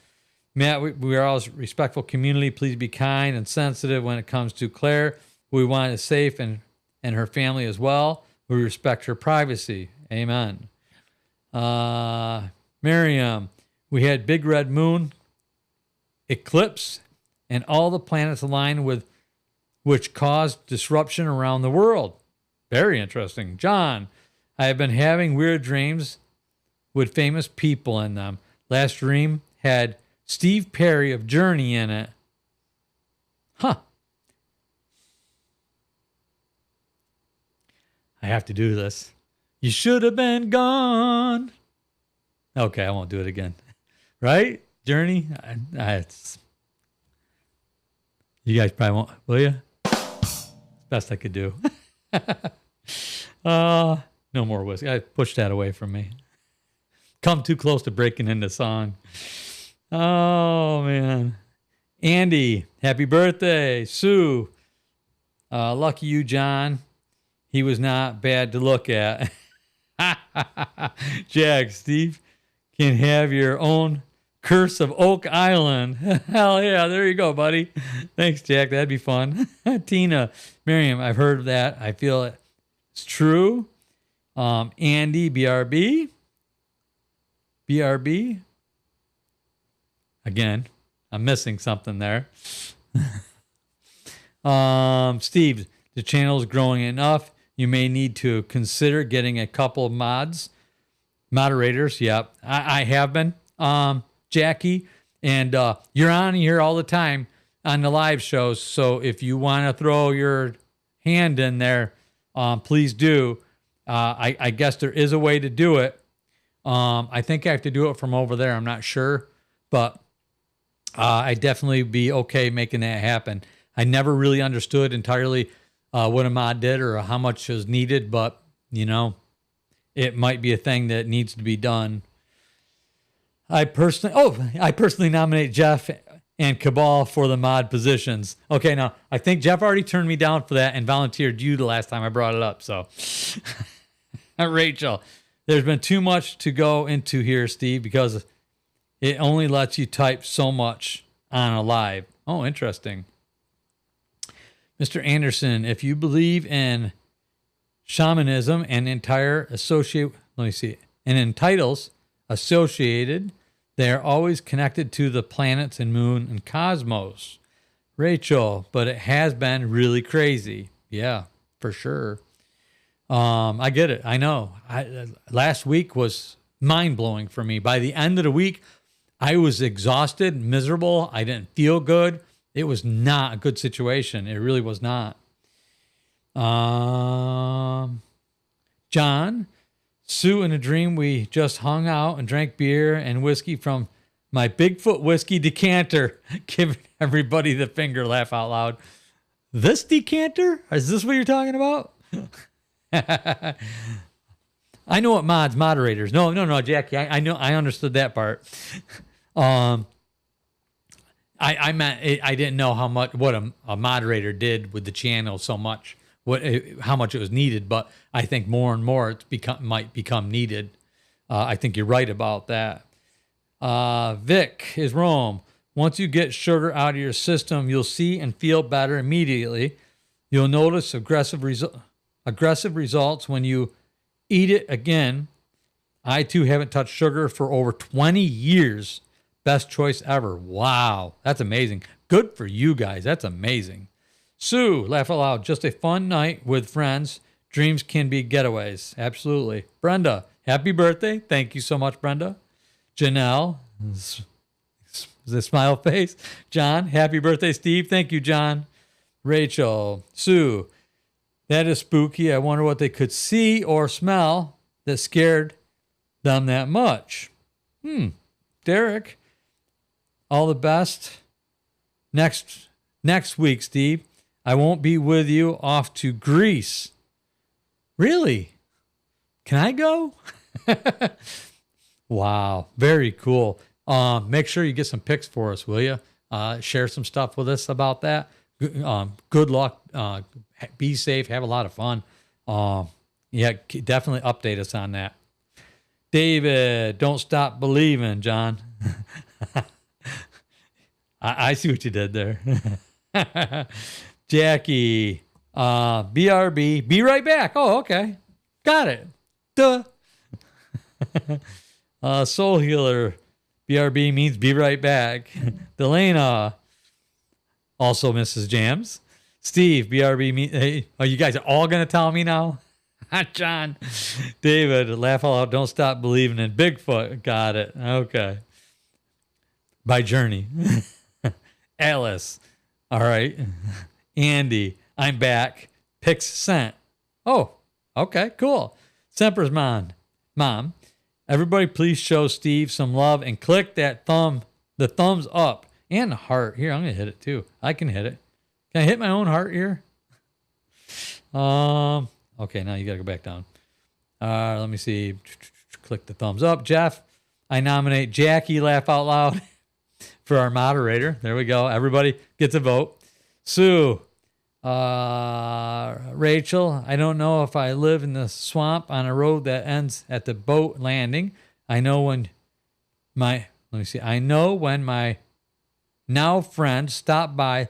Matt, we are always a respectful community. Please be kind and sensitive when it comes to Claire. We want it safe and her family as well. We respect her privacy. Amen. Miriam, we had big red moon eclipse and all the planets aligned with which caused disruption around the world. Very interesting. John, I have been having weird dreams with famous people in them. Last dream had Steve Perry of Journey in it. Huh. I have to do this. You should have been gone. Okay, I won't do it again. Right? Journey? You guys probably won't, will you? Best I could do. No more whiskey. I pushed that away from me. Come too close to breaking into song. Oh, man. Andy, happy birthday. Sue, lucky you, John. He was not bad to look at. Jack, Steve can have your own Curse of Oak Island. Hell yeah, there you go, buddy. Thanks, Jack. That'd be fun. Tina, Miriam, I've heard of that. I feel it's true. Andy, BRB. BRB. Again, I'm missing something there. Steve, the channel is growing enough. You may need to consider getting a couple of moderators. Yep, I have been. Jackie, and you're on here all the time on the live shows. So if you want to throw your hand in there, please do. I guess there is a way to do it. I think I have to do it from over there. I'm not sure, but I'd definitely be okay making that happen. I never really understood entirely what a mod did or how much was needed, but you know, it might be a thing that needs to be done. I personally nominate Jeff and Cabal for the mod positions. Okay, now I think Jeff already turned me down for that and volunteered you the last time I brought it up. So, Rachel, there's been too much to go into here, Steve, because it only lets you type so much on a live. Oh, interesting. Mr. Anderson, if you believe in shamanism and titles associated, they are always connected to the planets and moon and cosmos. Rachel, but it has been really crazy. Yeah, for sure. I get it. I know. Last week was mind-blowing for me. By the end of the week, I was exhausted, miserable. I didn't feel good. It was not a good situation. It really was not. John, Sue, in a dream, we just hung out and drank beer and whiskey from my Bigfoot whiskey decanter, giving everybody the finger, laugh out loud. This decanter? Is this what you're talking about? I know what moderators. No, Jackie. I know. I understood that part. I meant I didn't know what a moderator did with the channel so much, how much it was needed, but I think more and more might become needed. I think you're right about that. Vic is Rome. Once you get sugar out of your system, you'll see and feel better immediately. You'll notice aggressive results when you eat it again. I too haven't touched sugar for over 20 years. Best choice ever. Wow. That's amazing. Good for you guys. That's amazing. Sue, laugh aloud. Just a fun night with friends. Dreams can be getaways. Absolutely. Brenda, happy birthday. Thank you so much, Brenda. Janelle, the smile face. John, happy birthday, Steve. Thank you, John. Rachel, Sue, that is spooky. I wonder what they could see or smell that scared them that much. Derek, all the best. Next week, Steve, I won't be with you, off to Greece. Really? Can I go? Wow. Very cool. Make sure you get some pics for us, will you? Share some stuff with us about that. Good luck. Be safe. Have a lot of fun. Yeah, definitely update us on that. David, don't stop believing, John. I see what you did there. Jackie, BRB, be right back. Oh, okay. Got it. Duh. Soul Healer, BRB means be right back. Delana, also Mrs. Jams. Steve, BRB means, hey, are you guys all going to tell me now? John. David, laugh all out, don't stop believing in Bigfoot. Got it. Okay. By Journey. Alice. All right. Andy, I'm back. Pics sent. Oh, okay, cool. Semper's mom, everybody please show Steve some love and click that the thumbs up and the heart. Here, I'm going to hit it too. I can hit it. Can I hit my own heart here? Okay, now you got to go back down. Let me see. Click the thumbs up. Jeff, I nominate Jackie, laugh out loud, for our moderator. There we go. Everybody gets a vote. Sue, Rachel, I don't know if I live in the swamp on a road that ends at the boat landing. I know when my now friend stopped by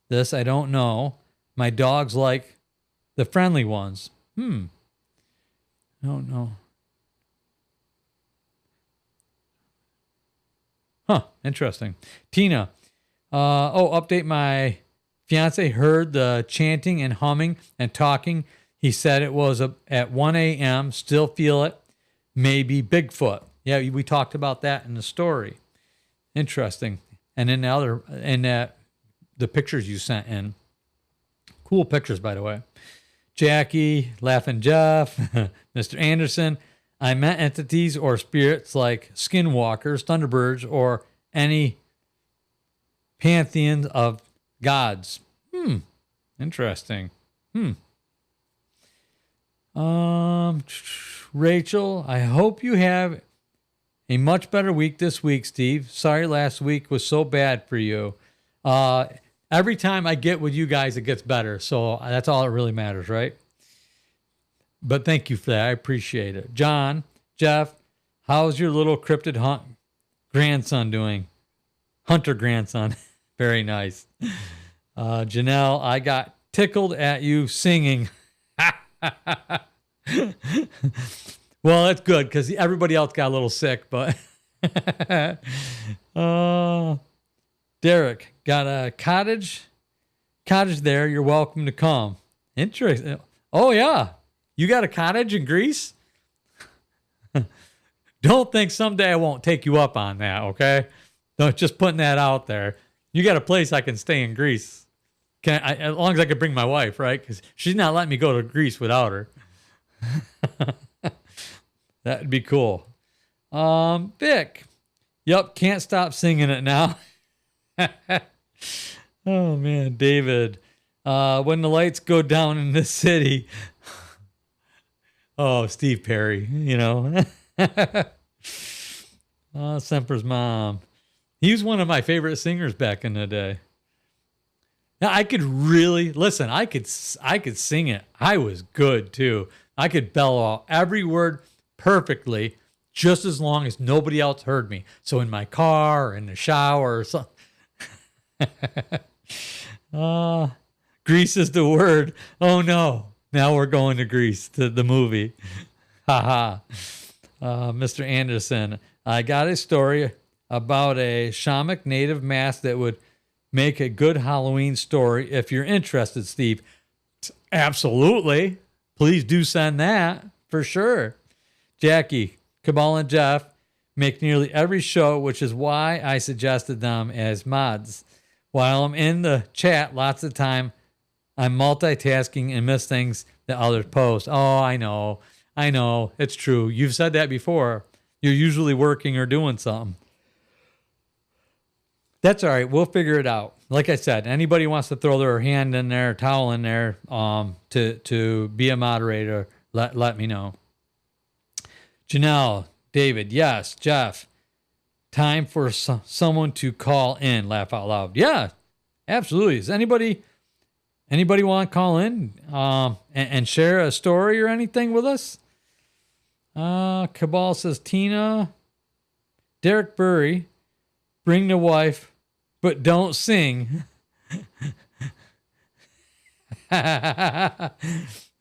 this. I don't know. My dogs like the friendly ones. Oh, no. Huh. Interesting. Tina. Update. My fiance heard the chanting and humming and talking. He said it was at 1 a.m. Still feel it. Maybe Bigfoot. Yeah, we talked about that in the story. Interesting. And in the pictures you sent in. Cool pictures, by the way. Jackie, Laughing Jeff, Mr. Anderson. I meant entities or spirits like skinwalkers, thunderbirds, or any pantheon of gods. Interesting. Rachel, I hope you have a much better week this week, Steve. Sorry last week was so bad for you. Every time I get with you guys, it gets better. So that's all that really matters, right? But thank you for that. I appreciate it. John, Jeff, how's your little cryptid grandson doing? Hunter grandson. Very nice. Janelle, I got tickled at you singing. Well, that's good because everybody else got a little sick, but Derek, got a cottage there. You're welcome to come. Interesting. Oh, yeah. You got a cottage in Greece? Don't think someday I won't take you up on that, okay? Don't just putting that out there. You got a place I can stay in Greece. As long as I can bring my wife, right? Because she's not letting me go to Greece without her. That'd be cool. Vic. Yep, can't stop singing it now. Oh, man. David. When the lights go down in the city. Oh, Steve Perry, you know. Semper's mom. He was one of my favorite singers back in the day. Now, I could really listen. I could sing it. I was good too. I could bellow out every word perfectly, just as long as nobody else heard me. So in my car, or in the shower, or something. Greece is the word. Oh no! Now we're going to Greece to the movie. Haha. Mr. Anderson, I got a story about a shamanic native mask that would make a good Halloween story. If you're interested, Steve, absolutely. Please do send that for sure. Jackie, Cabal, and Jeff make nearly every show, which is why I suggested them as mods. While I'm in the chat, lots of time I'm multitasking and miss things that others post. Oh, I know. It's true. You've said that before. You're usually working or doing something. That's all right. We'll figure it out. Like I said, anybody wants to throw their hand in there, towel in there, to be a moderator, let me know. Janelle, David, yes, Jeff. Time for someone to call in. Laugh out loud. Yeah, absolutely. Does anybody want to call in and share a story or anything with us? Cabal says, Tina, Derek Burry, bring the wife, but don't sing. Oh,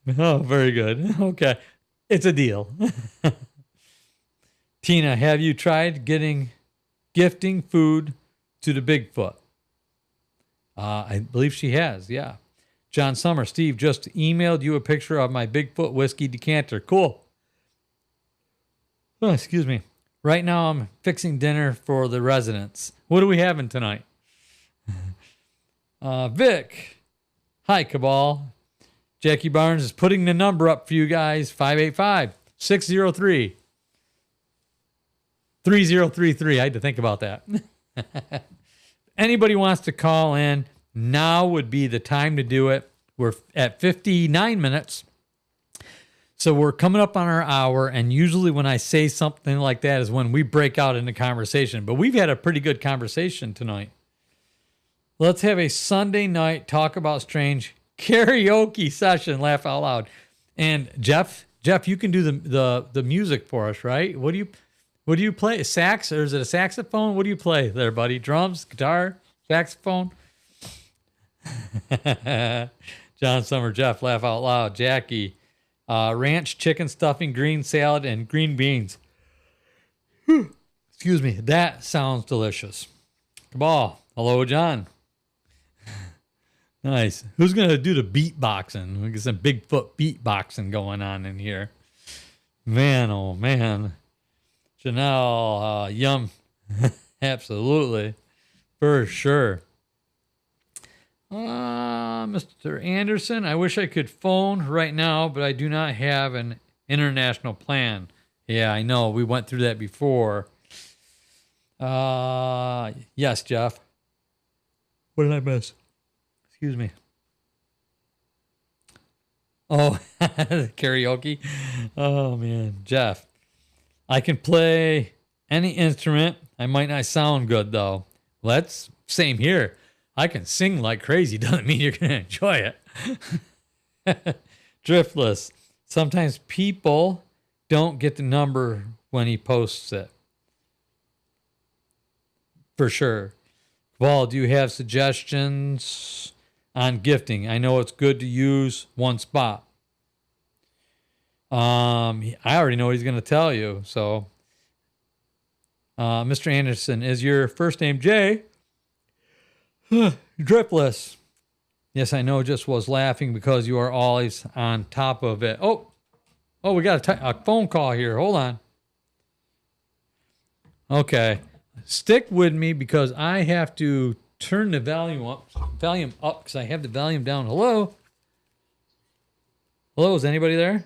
very good. Okay. It's a deal. Tina, have you tried gifting food to the Bigfoot? I believe she has, yeah. John Summer, Steve just emailed you a picture of my Bigfoot whiskey decanter. Cool. Oh, excuse me. Right now I'm fixing dinner for the residents. What are we having tonight? Vic. Hi, Cabal. Jackie Barnes is putting the number up for you guys. 585-603-3033. I had to think about that. Anybody wants to call in, now would be the time to do it. We're at 59 minutes. So we're coming up on our hour, and usually when I say something like that is when we break out into conversation. But we've had a pretty good conversation tonight. Let's have a Sunday night talk about strange karaoke session. Laugh out loud. And Jeff, you can do the music for us, right? What do you play? A sax, or is it a saxophone? What do you play there, buddy? Drums, guitar, saxophone? John Summer, Jeff, laugh out loud. Jackie. ranch chicken stuffing, green salad, and green beans. Excuse me. That sounds delicious. Cabal. Hello, John. Nice. Who's going to do the beatboxing? We get some Bigfoot beatboxing going on in here. Man, oh, man. Janelle, yum. Absolutely. For sure. Mr. Anderson, I wish I could phone right now, but I do not have an international plan. Yeah, I know. We went through that before. Yes, Jeff. What did I miss? Excuse me. Oh, karaoke. Oh, man. Jeff, I can play any instrument. I might not sound good, though. Well, that's same here. I can sing like crazy. Doesn't mean you're going to enjoy it. Driftless. Sometimes people don't get the number when he posts it. For sure. Well, do you have suggestions on gifting? I know it's good to use one spot. I already know what he's going to tell you. So, Mr. Anderson, is your first name Jay? Dripless. Yes, I know. Just was laughing because you are always on top of it. Oh, we got a phone call here. Hold on. Okay. Stick with me because I have to turn the volume up because I have the volume down. Hello? Hello, is anybody there?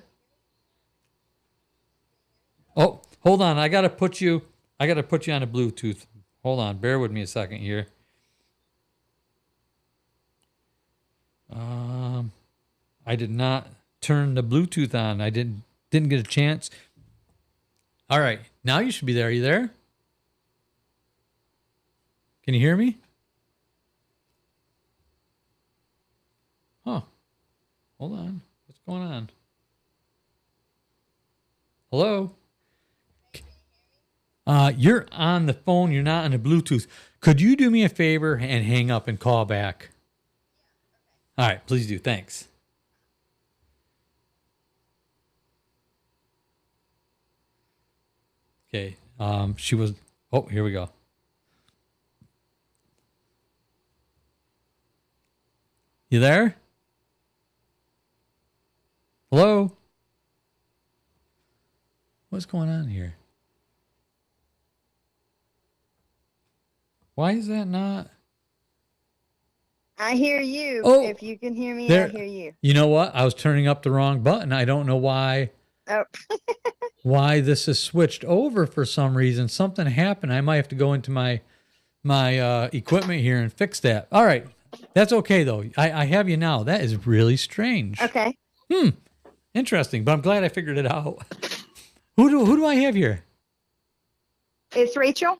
Oh, hold on. I gotta put you on a Bluetooth. Hold on, bear with me a second here. I did not turn the Bluetooth on. I didn't get a chance. All right, now you should be there. Are you there? Can you hear me? Huh. Hold on. What's going on? Hello? You're on the phone. You're not on the Bluetooth. Could you do me a favor and hang up and call back? All right, please do. Thanks. Okay. She was. Oh, here we go. You there? Hello? What's going on here? Why is that not? I hear you. Oh, if you can hear me, there, I hear you. You know what? I was turning up the wrong button. I don't know why. Oh. Why this is switched over for some reason. Something happened. I might have to go into my equipment here and fix that. All right. That's okay, though. I have you now. That is really strange. Okay. Interesting, but I'm glad I figured it out. Who do I have here? It's Rachel.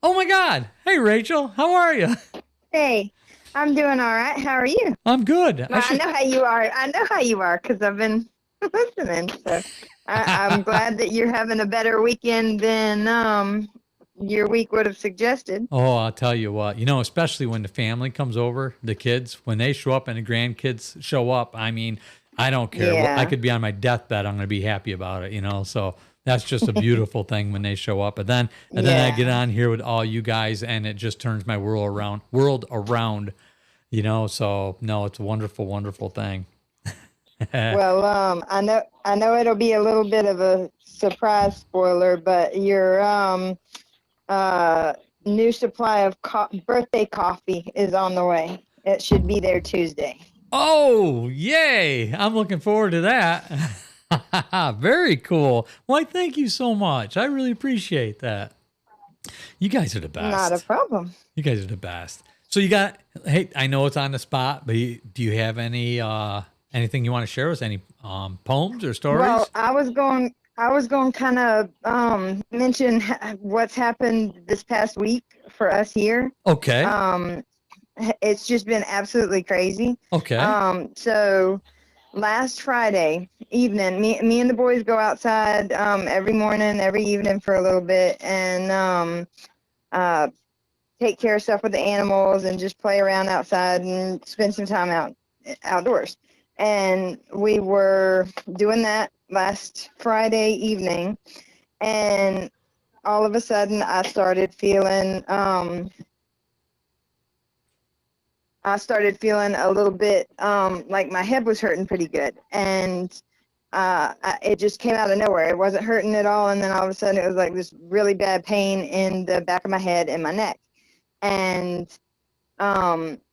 Oh, my God. Hey, Rachel. How are you? Hey, I'm doing all right. How are you? I'm good. Well, I know how you are. I know how you are because I've been listening. So I'm glad that you're having a better weekend than your week would have suggested. Oh, I'll tell you what. Especially when the family comes over, the kids, when they show up and the grandkids show up, I mean, I don't care. Yeah. I could be on my deathbed. I'm going to be happy about it, So that's just a beautiful thing when they show up. And then I get on here with all you guys, and it just turns my world around. So no, it's a wonderful, wonderful thing. Well, I know it'll be a little bit of a surprise spoiler, but your new supply of birthday coffee is on the way. It should be there Tuesday. Oh, yay. I'm looking forward to that. Very cool. Why, thank you so much. I really appreciate that. You guys are the best. Not a problem. You guys are the best. So hey, I know it's on the spot, but do you have anything you want to share with us? Any poems or stories? Well, I was going kind of mention what's happened this past week for us here. Okay. It's just been absolutely crazy. Okay. So last Friday evening, me and the boys go outside every morning, every evening for a little bit and take care of stuff with the animals and just play around outside and spend some time outdoors. And we were doing that last Friday evening, and all of a sudden I started feeling a little bit like my head was hurting pretty good, and it just came out of nowhere. It wasn't hurting at all, and then all of a sudden it was like this really bad pain in the back of my head and my neck. And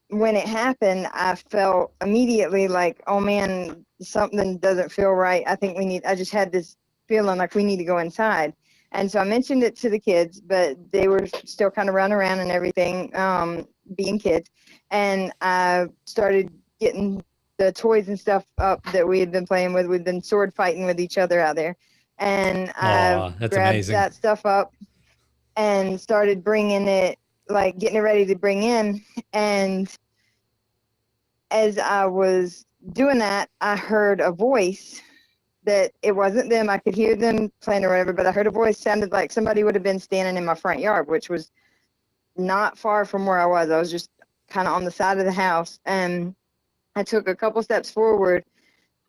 when it happened, I felt immediately like, oh man, something doesn't feel right. I just had this feeling like we need to go inside. And so I mentioned it to the kids, but they were still kind of running around and everything, being kids. And I started getting the toys and stuff up that we had been playing with. We'd been sword fighting with each other out there. And I Oh, that's grabbed amazing. that stuff up and started bringing it, like getting it ready to bring in. And as I was doing that, I heard a voice that it wasn't them. I could hear them playing or whatever, but I heard a voice sounded like somebody would have been standing in my front yard, which was not far from where I was. I was just kind of on the side of the house. And I took a couple steps forward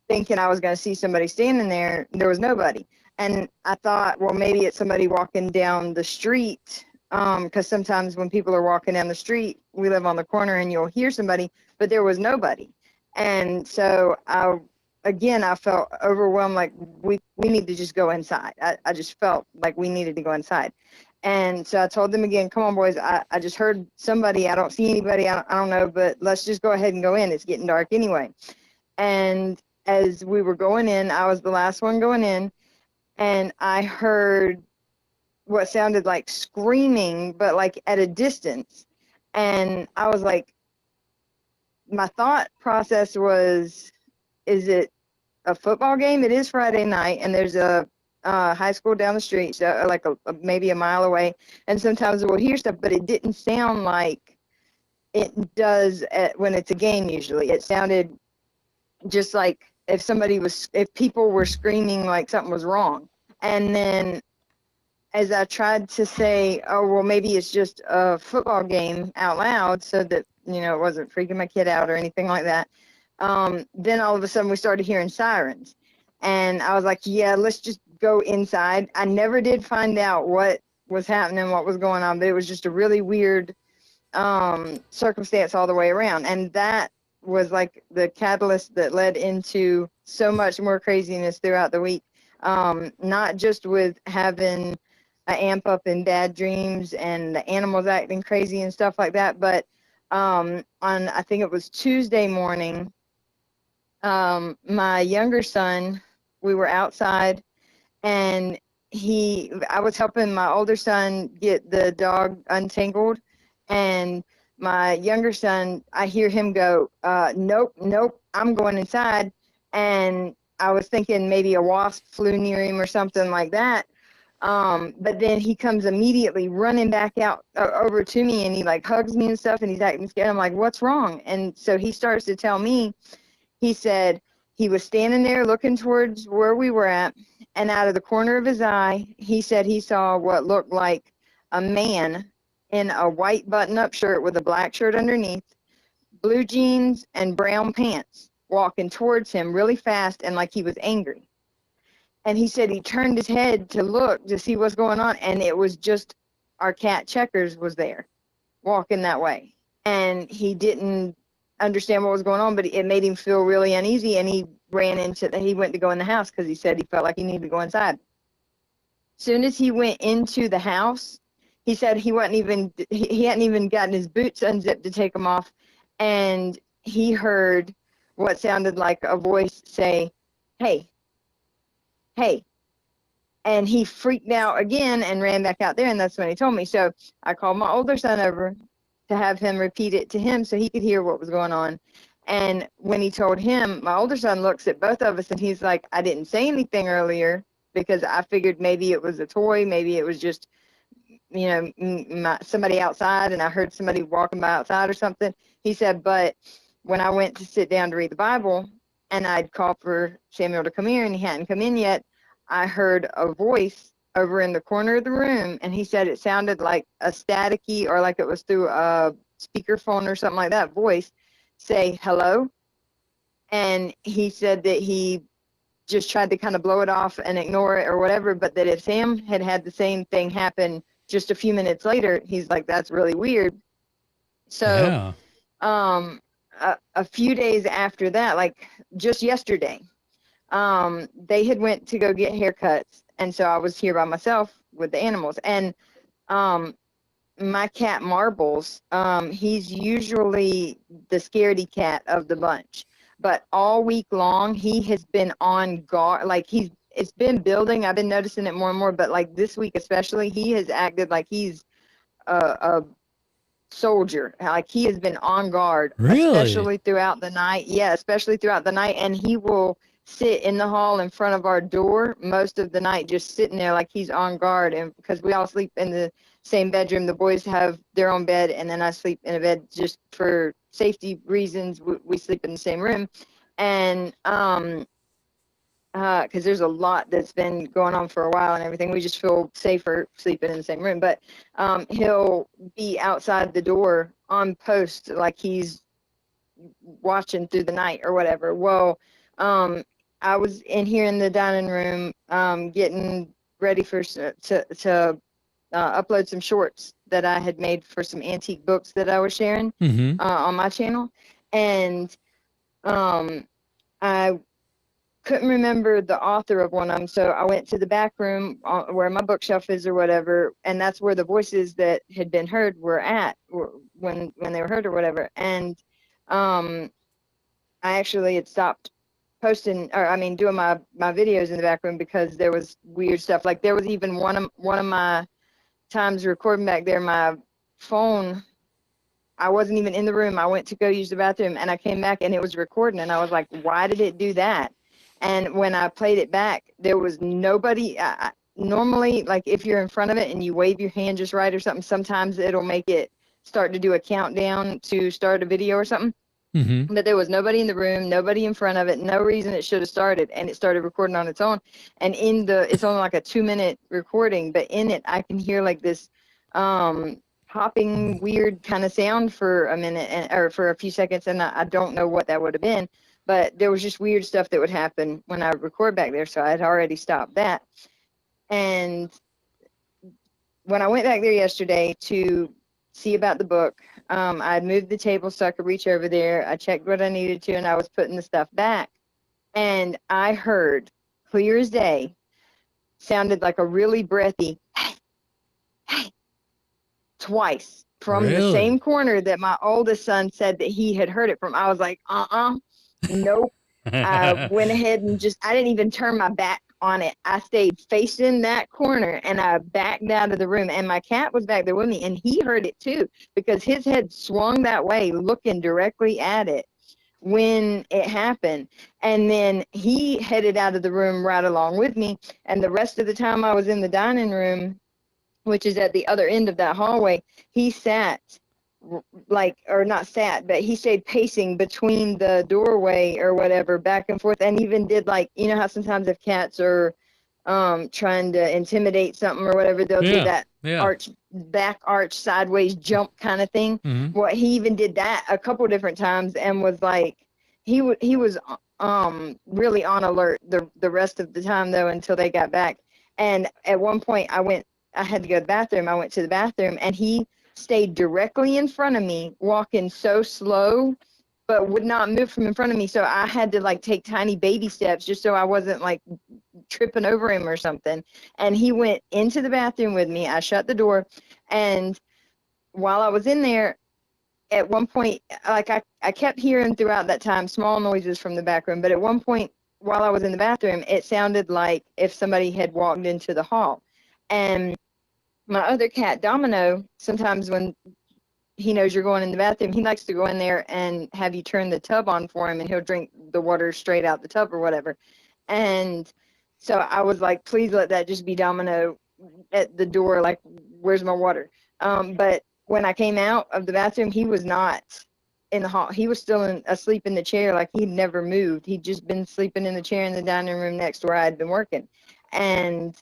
thinking I was going to see somebody standing there. There was nobody. And I thought, well, maybe it's somebody walking down the street. Because sometimes when people are walking down the street, we live on the corner and you'll hear somebody, but there was nobody. And so I felt overwhelmed, like we need to just go inside. I just felt like we needed to go inside. And so I told them again, come on, boys, I just heard somebody. I don't see anybody. I don't know, but let's just go ahead and go in. It's getting dark anyway. And as we were going in, I was the last one going in, and I heard what sounded like screaming, but like at a distance. And I was like, my thought process was, is it a football game? It is Friday night, and there's a high school down the street, so like maybe a mile away. And sometimes we'll hear stuff, but it didn't sound like it does when it's a game usually. It sounded just like if people were screaming like something was wrong. And then as I tried to say, oh, well, maybe it's just a football game out loud so that, it wasn't freaking my kid out or anything like that. Then all of a sudden we started hearing sirens. And I was like, yeah, let's just go inside. I never did find out what was happening, what was going on, but it was just a really weird circumstance all the way around. And that was like the catalyst that led into so much more craziness throughout the week. Not just with having an amp up in bad dreams and the animals acting crazy and stuff like that, but on, I think it was Tuesday morning, my younger son, we were outside, and I was helping my older son get the dog untangled, and my younger son, I hear him go, nope, I'm going inside. And I was thinking maybe a wasp flew near him or something like that. But then he comes immediately running back out over to me, and he like hugs me and stuff, and he's acting scared. I'm like, what's wrong? And so he starts to tell me, he said he was standing there looking towards where we were at, and out of the corner of his eye, he said he saw what looked like a man in a white button-up shirt with a black shirt underneath, blue jeans, and brown pants walking towards him really fast and like he was angry. And he said he turned his head to look to see what's going on, and it was just our cat Checkers was there walking that way. And he didn't understand what was going on, but it made him feel really uneasy, and he went to go in the house because he said he felt like he needed to go inside. Soon as he went into the house, he said he hadn't even gotten his boots unzipped to take them off, and he heard what sounded like a voice say, hey, hey. And he freaked out again and ran back out there, and that's when he told me. So I called my older son over to have him repeat it to him so he could hear what was going on. And when he told him, my older son looks at both of us, and he's like, I didn't say anything earlier because I figured maybe it was a toy, maybe it was just, somebody outside, and I heard somebody walking by outside or something. He said, but when I went to sit down to read the Bible, and I'd called for Samuel to come here, and he hadn't come in yet, I heard a voice over in the corner of the room, and he said it sounded like a staticky, or like it was through a speakerphone or something like that, voice say, hello. And he said that he just tried to kind of blow it off and ignore it or whatever, but that if Sam had the same thing happen just a few minutes later, he's like, that's really weird. So Yeah. a few days after that, like just yesterday, they had went to go get haircuts, and so I was here by myself with the animals. And um my cat Marbles, he's usually the scaredy cat of the bunch, but all week long he has been on guard. Like it's been building. I've been noticing it more and more, but like this week especially, he has acted like he's a soldier. Like he has been on guard, Really? especially throughout the night. Yeah, especially throughout the night, and he will sit in the hall in front of our door most of the night, just sitting there like he's on guard. And because we all sleep in the same bedroom, the boys have their own bed, and then I sleep in a bed just for safety reasons. We sleep in the same room, and because there's a lot that's been going on for a while and everything. We just feel safer sleeping in the same room. But he'll be outside the door on post, like he's watching through the night or whatever. Well, I was in here in the dining room getting ready to upload some shorts that I had made for some antique books that I was sharing Mm-hmm. on my channel. And I couldn't remember the author of one of them, so I went to the back room where my bookshelf is or whatever, and that's where the voices that had been heard were at when they were heard or whatever. And um, I actually had stopped posting, or I mean, doing my videos in the back room because there was weird stuff. Like there was even one of my times recording back there, my phone. I wasn't even in the room. I went to go use the bathroom and I came back and it was recording and I was like, why did it do that? And when I played it back, there was nobody. Normally, like if you're in front of it and you wave your hand just right or something, sometimes it'll make it start to do a countdown to start a video or something. Mm-hmm. But there was nobody in the room, nobody in front of it, no reason it should have started. And it started recording on its own. And it's only like a 2-minute recording, but in it, I can hear like this popping weird kind of sound for a minute or for a few seconds. And I don't know what that would have been, but there was just weird stuff that would happen when I record back there. So I had already stopped that. And when I went back there yesterday to see about the book, I had moved the table so I could reach over there. I checked what I needed to, and I was putting the stuff back. And I heard, clear as day, sounded like a really breathy, hey, hey, twice from the Really? same corner that my oldest son said that he had heard it from. I was like, nope. I went ahead and I didn't even turn my back on it. I stayed facing that corner and I backed out of the room. And my cat was back there with me and he heard it too because his head swung that way, looking directly at it when it happened. And then he headed out of the room right along with me. And the rest of the time I was in the dining room, which is at the other end of that hallway, he sat like, or not sat, but he stayed pacing between the doorway or whatever, back and forth, and even did like, you know how sometimes if cats are trying to intimidate something or whatever, they'll do Yeah. that Yeah. back arch sideways jump kind of thing. Mm-hmm. Well, he even did that a couple different times and was like, he was really on alert the rest of the time though until they got back. And at one point I had to go to the bathroom. I went to the bathroom and he stayed directly in front of me, walking so slow, but would not move from in front of me. So I had to like take tiny baby steps just so I wasn't like tripping over him or something. And he went into the bathroom with me. I shut the door. And while I was in there, at one point, like I kept hearing throughout that time small noises from the back room. But at one point, while I was in the bathroom, it sounded like if somebody had walked into the hall. And my other cat, Domino, sometimes when he knows you're going in the bathroom, he likes to go in there and have you turn the tub on for him and he'll drink the water straight out the tub or whatever. And so I was like, please let that just be Domino at the door, like, where's my water? But when I came out of the bathroom, he was not in the hall. He was still asleep in the chair, like he'd never moved. He'd just been sleeping in the chair in the dining room next to where I'd been working. And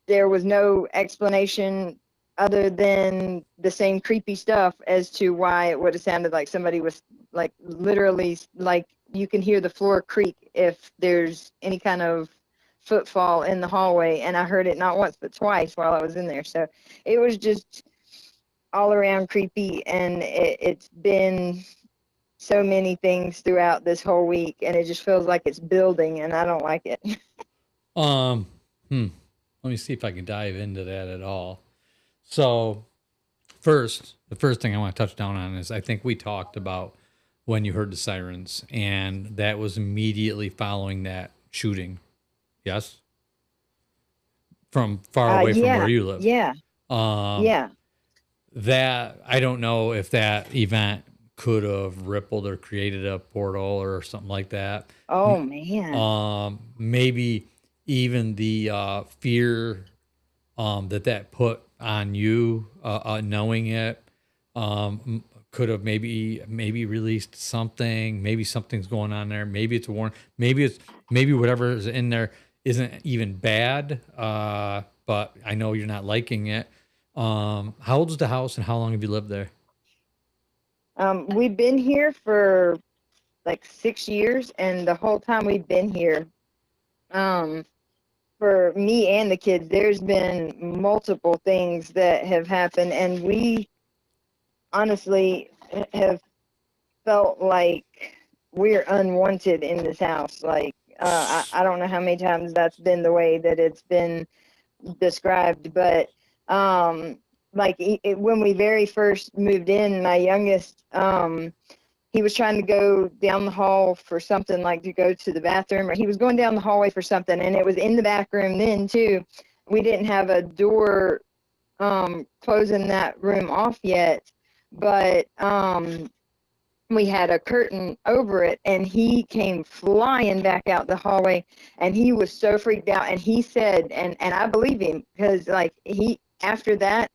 there was no explanation other than the same creepy stuff as to why it would have sounded like somebody was like literally, like you can hear the floor creak if there's any kind of footfall in the hallway. And I heard it not once, but twice while I was in there. So it was just all around creepy. And it's been so many things throughout this whole week, and it just feels like it's building, and I don't like it. Let me see if I can dive into that at all. So the first thing I want to touch down on is I think we talked about when you heard the sirens, and that was immediately following that shooting. Yes? From far away from where you live. Yeah. Yeah. That, I don't know if that event could have rippled or created a portal or something like that. Oh, man. Maybe even the fear that put on you, knowing it, could have maybe released something. Maybe something's going on there. Maybe it's a warning. Maybe whatever is in there isn't even bad. But I know you're not liking it. How old is the house, and how long have you lived there? We've been here for like 6 years, and the whole time we've been here, for me and the kids, there's been multiple things that have happened, and we honestly have felt like we're unwanted in this house. Like, I don't know how many times that's been the way that it's been described, but like when we very first moved in, my youngest, he was trying to go down the hall for something, like to go to the bathroom, or he was going down the hallway for something, and it was in the back room then too. We didn't have a door closing that room off yet, but we had a curtain over it, and he came flying back out the hallway, and he was so freaked out. And he said, and I believe him, because like after that,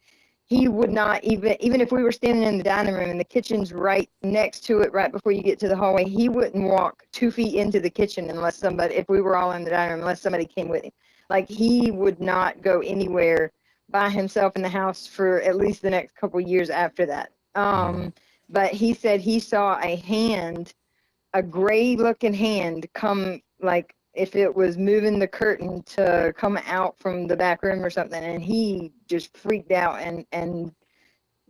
he would not even if we were standing in the dining room and the kitchen's right next to it, right before you get to the hallway, he wouldn't walk 2 feet into the kitchen if we were all in the dining room, unless somebody came with him. Like, he would not go anywhere by himself in the house for at least the next couple years after that. But he said he saw a gray looking hand come, like if it was moving the curtain to come out from the back room or something, and he just freaked out and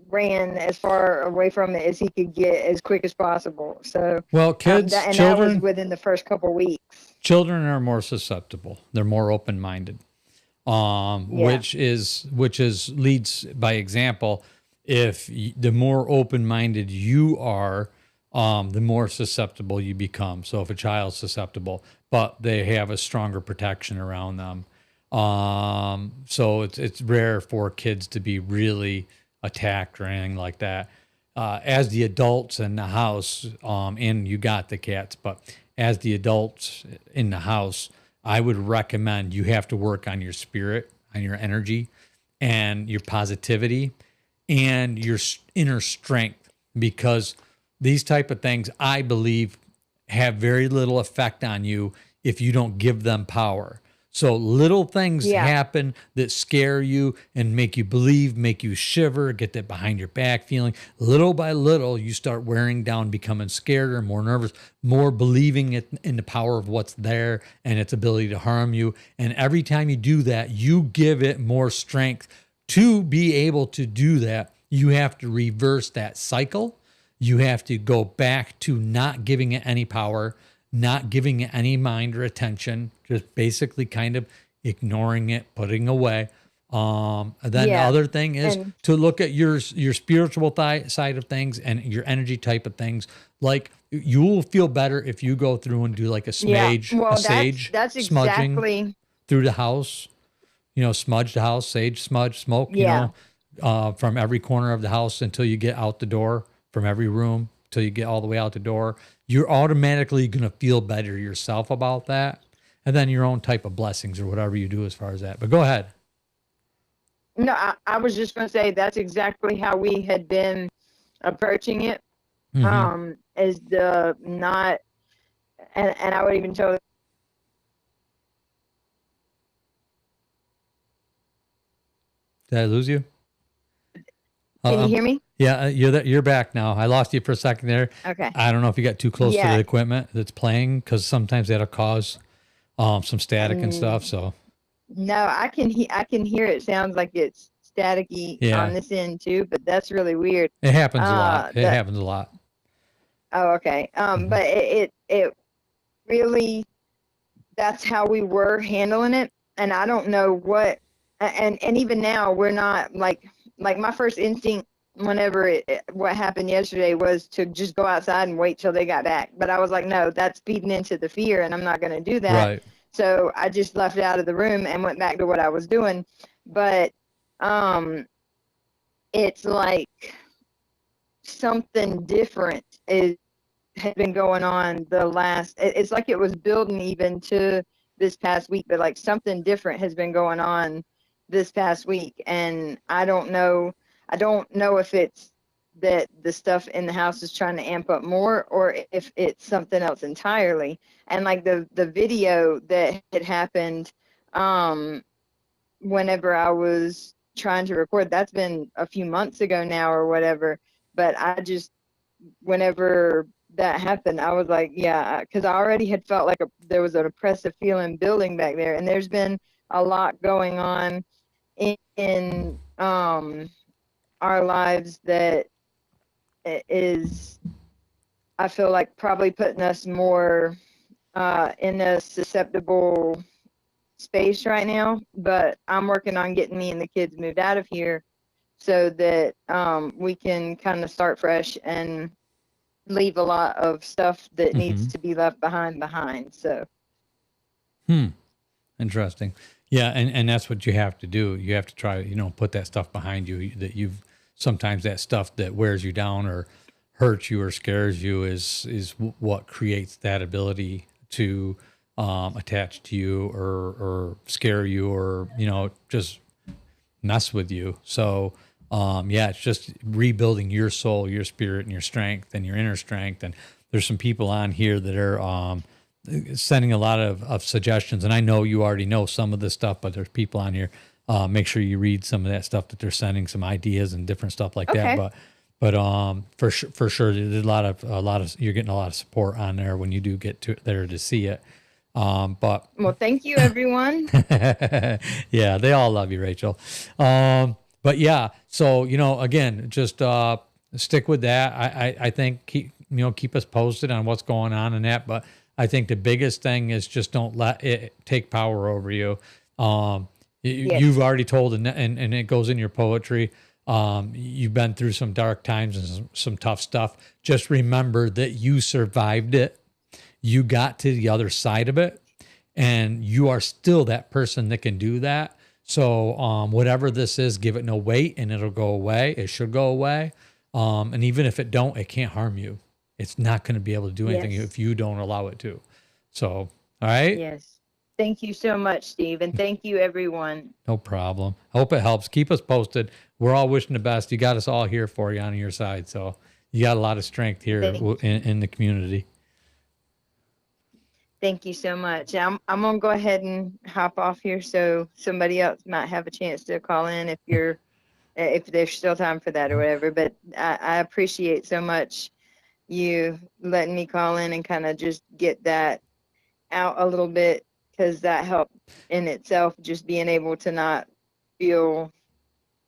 ran as far away from it as he could get as quick as possible. So, well, kids, that was within the first couple weeks. Children are more susceptible. They're more open-minded, which leads by example. If the more open-minded you are, the more susceptible you become. So if a child's susceptible, but they have a stronger protection around them. So it's rare for kids to be really attacked or anything like that. As the adults in the house, and you got the cats, but as the adults in the house, I would recommend you have to work on your spirit, on your energy, and your positivity, and your inner strength, because these type of things, I believe, have very little effect on you if you don't give them power. So little things happen that scare you and make you believe, make you shiver, get that behind your back feeling. Little by little, you start wearing down, becoming scared or more nervous, more believing in the power of what's there and its ability to harm you. And every time you do that, you give it more strength. To be able to do that, you have to reverse that cycle. You have to go back to not giving it any power, not giving it any mind or attention, just basically kind of ignoring it, putting away. Then the other thing is to look at your spiritual side of things and your energy type of things. Like, you will feel better if you go through and do like a sage smudging through the house. You know, smudge the house, sage smudge, smoke, you know, from every corner of the house until you get out the door, from every room till you get all the way out the door. You're automatically going to feel better yourself about that. And then your own type of blessings or whatever you do as far as that. But go ahead. No, I was just going to say that's exactly how we had been approaching it. Is the not, and I would even tell. Did I lose you? Can you hear me? Yeah, you're back now. I lost you for a second there. Okay. I don't know if you got too close to Yeah. the equipment that's playing, because sometimes that'll cause some static and stuff. So No, I can hear it. Sounds like it's staticky on yeah, this end too, but that's really weird. it happens a lot. It The happens a lot. Oh, okay. Hmm. But it really, that's how we were handling it, and I don't know what, and even now we're not like my first instinct whenever what happened yesterday was to just go outside and wait till they got back, but I was like, no, that's feeding into the fear, and I'm not going to do that. Right. So I just left it out of the room and went back to what I was doing. But um it's like something different is had been going on the last, it's like it was building even to this past week, but like something different has been going on this past week, and I don't know if it's that the stuff in the house is trying to amp up more, or if it's something else entirely. And like the video that had happened whenever I was trying to record, that's been a few months ago now or whatever, but I just, whenever that happened, I was like, yeah, because I already had felt like there was an oppressive feeling building back there, and there's been a lot going on in our lives that is, I feel like, probably putting us more in a susceptible space right now. But I'm working on getting me and the kids moved out of here so that we can kind of start fresh and leave a lot of stuff that needs Hmm. to be left behind. So Interesting. Yeah, and that's what you have to do. You have to try, put that stuff behind you that you've sometimes that stuff that wears you down or hurts you or scares you is what creates that ability to attach to you or scare you or just mess with you. So yeah, it's just rebuilding your soul, your spirit, and your strength and your inner strength. And there's some people on here that are sending a lot of suggestions, and I know you already know some of this stuff, but there's people on here. Make sure you read some of that stuff that they're sending, some ideas and different stuff like that. okay. But for sure, there's a lot of you're getting a lot of support on there when you do get to there to see it. But Well, thank you, everyone. yeah, they all love you, Rachel. But yeah, so again, just stick with that. I think keep us posted on what's going on in that. But I think the biggest thing is just don't let it take power over you. Yes. You've already told, and it goes in your poetry. You've been through some dark times and some tough stuff. Just remember that you survived it. You got to the other side of it, and you are still that person that can do that. So whatever this is, give it no weight, and it'll go away. It should go away. And even if it don't, it can't harm you. It's not going to be able to do anything Yes. if you don't allow it to. So, all right. Yes. Thank you so much, Steve. And thank you, everyone. No problem. Hope it helps. Keep us posted. We're all wishing the best. You got us all here for you on your side. So you got a lot of strength here in the community. Thank you so much. I'm gonna go ahead and hop off here so somebody else might have a chance to call in if there's still time for that or whatever. But I appreciate so much you letting me call in and kind of just get that out a little bit, because that helped in itself, just being able to not feel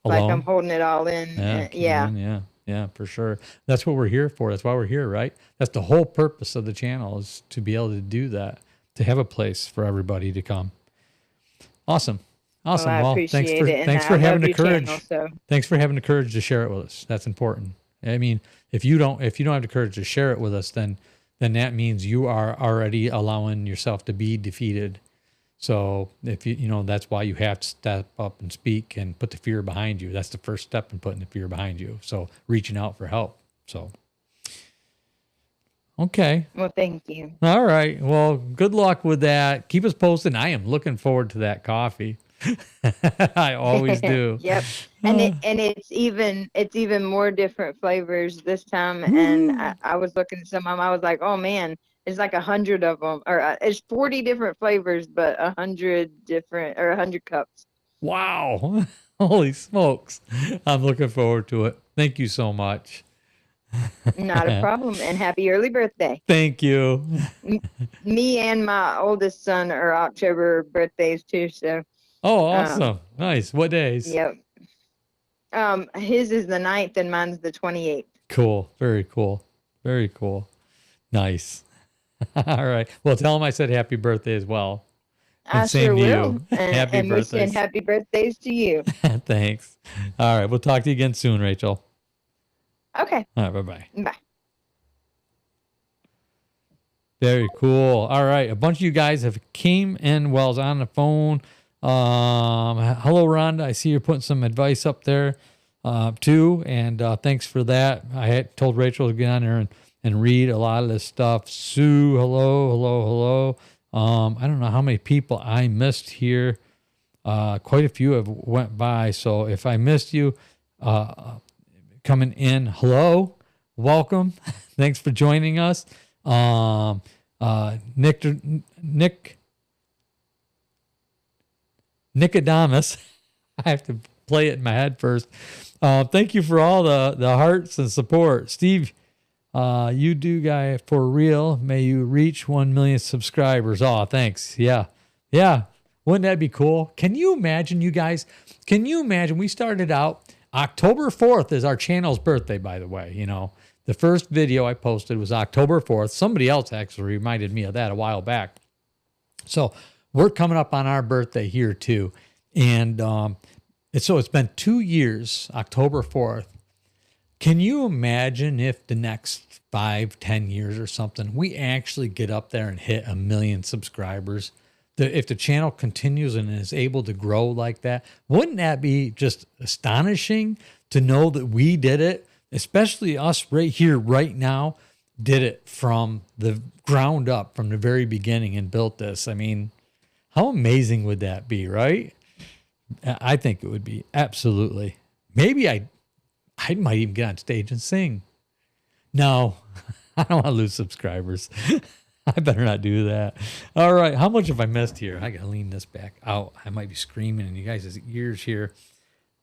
like I'm Alone. holding it all in. Yeah. Yeah, for sure. That's what we're here for. That's why we're here, right? That's the whole purpose of the channel, is to be able to do that, to have a place for everybody to come. Awesome. Awesome. Well, I appreciate it, and thanks I for having love the your courage. channel, so. Thanks for having the courage to share it with us. That's important. I mean, if you don't have the courage to share it with us, then that means you are already allowing yourself to be defeated. So if that's why you have to step up and speak and put the fear behind you. That's the first step in putting the fear behind you. So reaching out for help. So, okay. Well, thank you. All right. Well, good luck with that. Keep us posted. I am looking forward to that coffee. I always do. Yep. And it's even more different flavors this time. And I was looking at some of them. I was like, oh man, it's like 100 of them, or it's 40 different flavors, but 100 cups. Wow. Holy smokes. I'm looking forward to it. Thank you so much. Not a problem. And happy early birthday. Thank you. Me and my oldest son are October birthdays too. So, Oh, awesome. Nice. What days? yep. His is the 9th and mine's the 28th. Cool. Very cool. Very cool. Nice. All right. Well, tell him I said happy birthday as well. I sure will. Happy and birthdays. we send happy birthdays to you. Thanks. All right. We'll talk to you again soon, Rachel. Okay. All right. Bye-bye. Bye. Very cool. All right. A bunch of you guys have came in while I was on the phone. Hello, Rhonda. I see you're putting some advice up there too. And thanks for that. I had told Rachel to get on there and read a lot of this stuff. Sue, hello. I don't know how many people I missed here. Quite a few have went by. So if I missed you coming in, hello, welcome. Thanks for joining us. Nicodamus. I have to play it in my head first. Thank you for all the hearts and support. Steve, you do guy for real. May you reach 1 million subscribers. Oh, thanks. Yeah. Wouldn't that be cool? Can you imagine, you guys? Can you imagine? We started out October 4th is our channel's birthday, by the way. You know, the first video I posted was October 4th. Somebody else actually reminded me of that a while back. So we're coming up on our birthday here too. And so it's been 2 years, October 4th. Can you imagine if the next 5-10 years or something, we actually get up there and hit 1 million subscribers? If the channel continues and is able to grow like that, wouldn't that be just astonishing to know that we did it, especially us right here, right now, did it from the ground up, from the very beginning and built this? I mean, how amazing would that be, right? I think it would be, absolutely. Maybe I might even get on stage and sing. No, I don't want to lose subscribers. I better not do that. All right. How much have I missed here? I got to lean this back out. I might be screaming in you guys' ears here.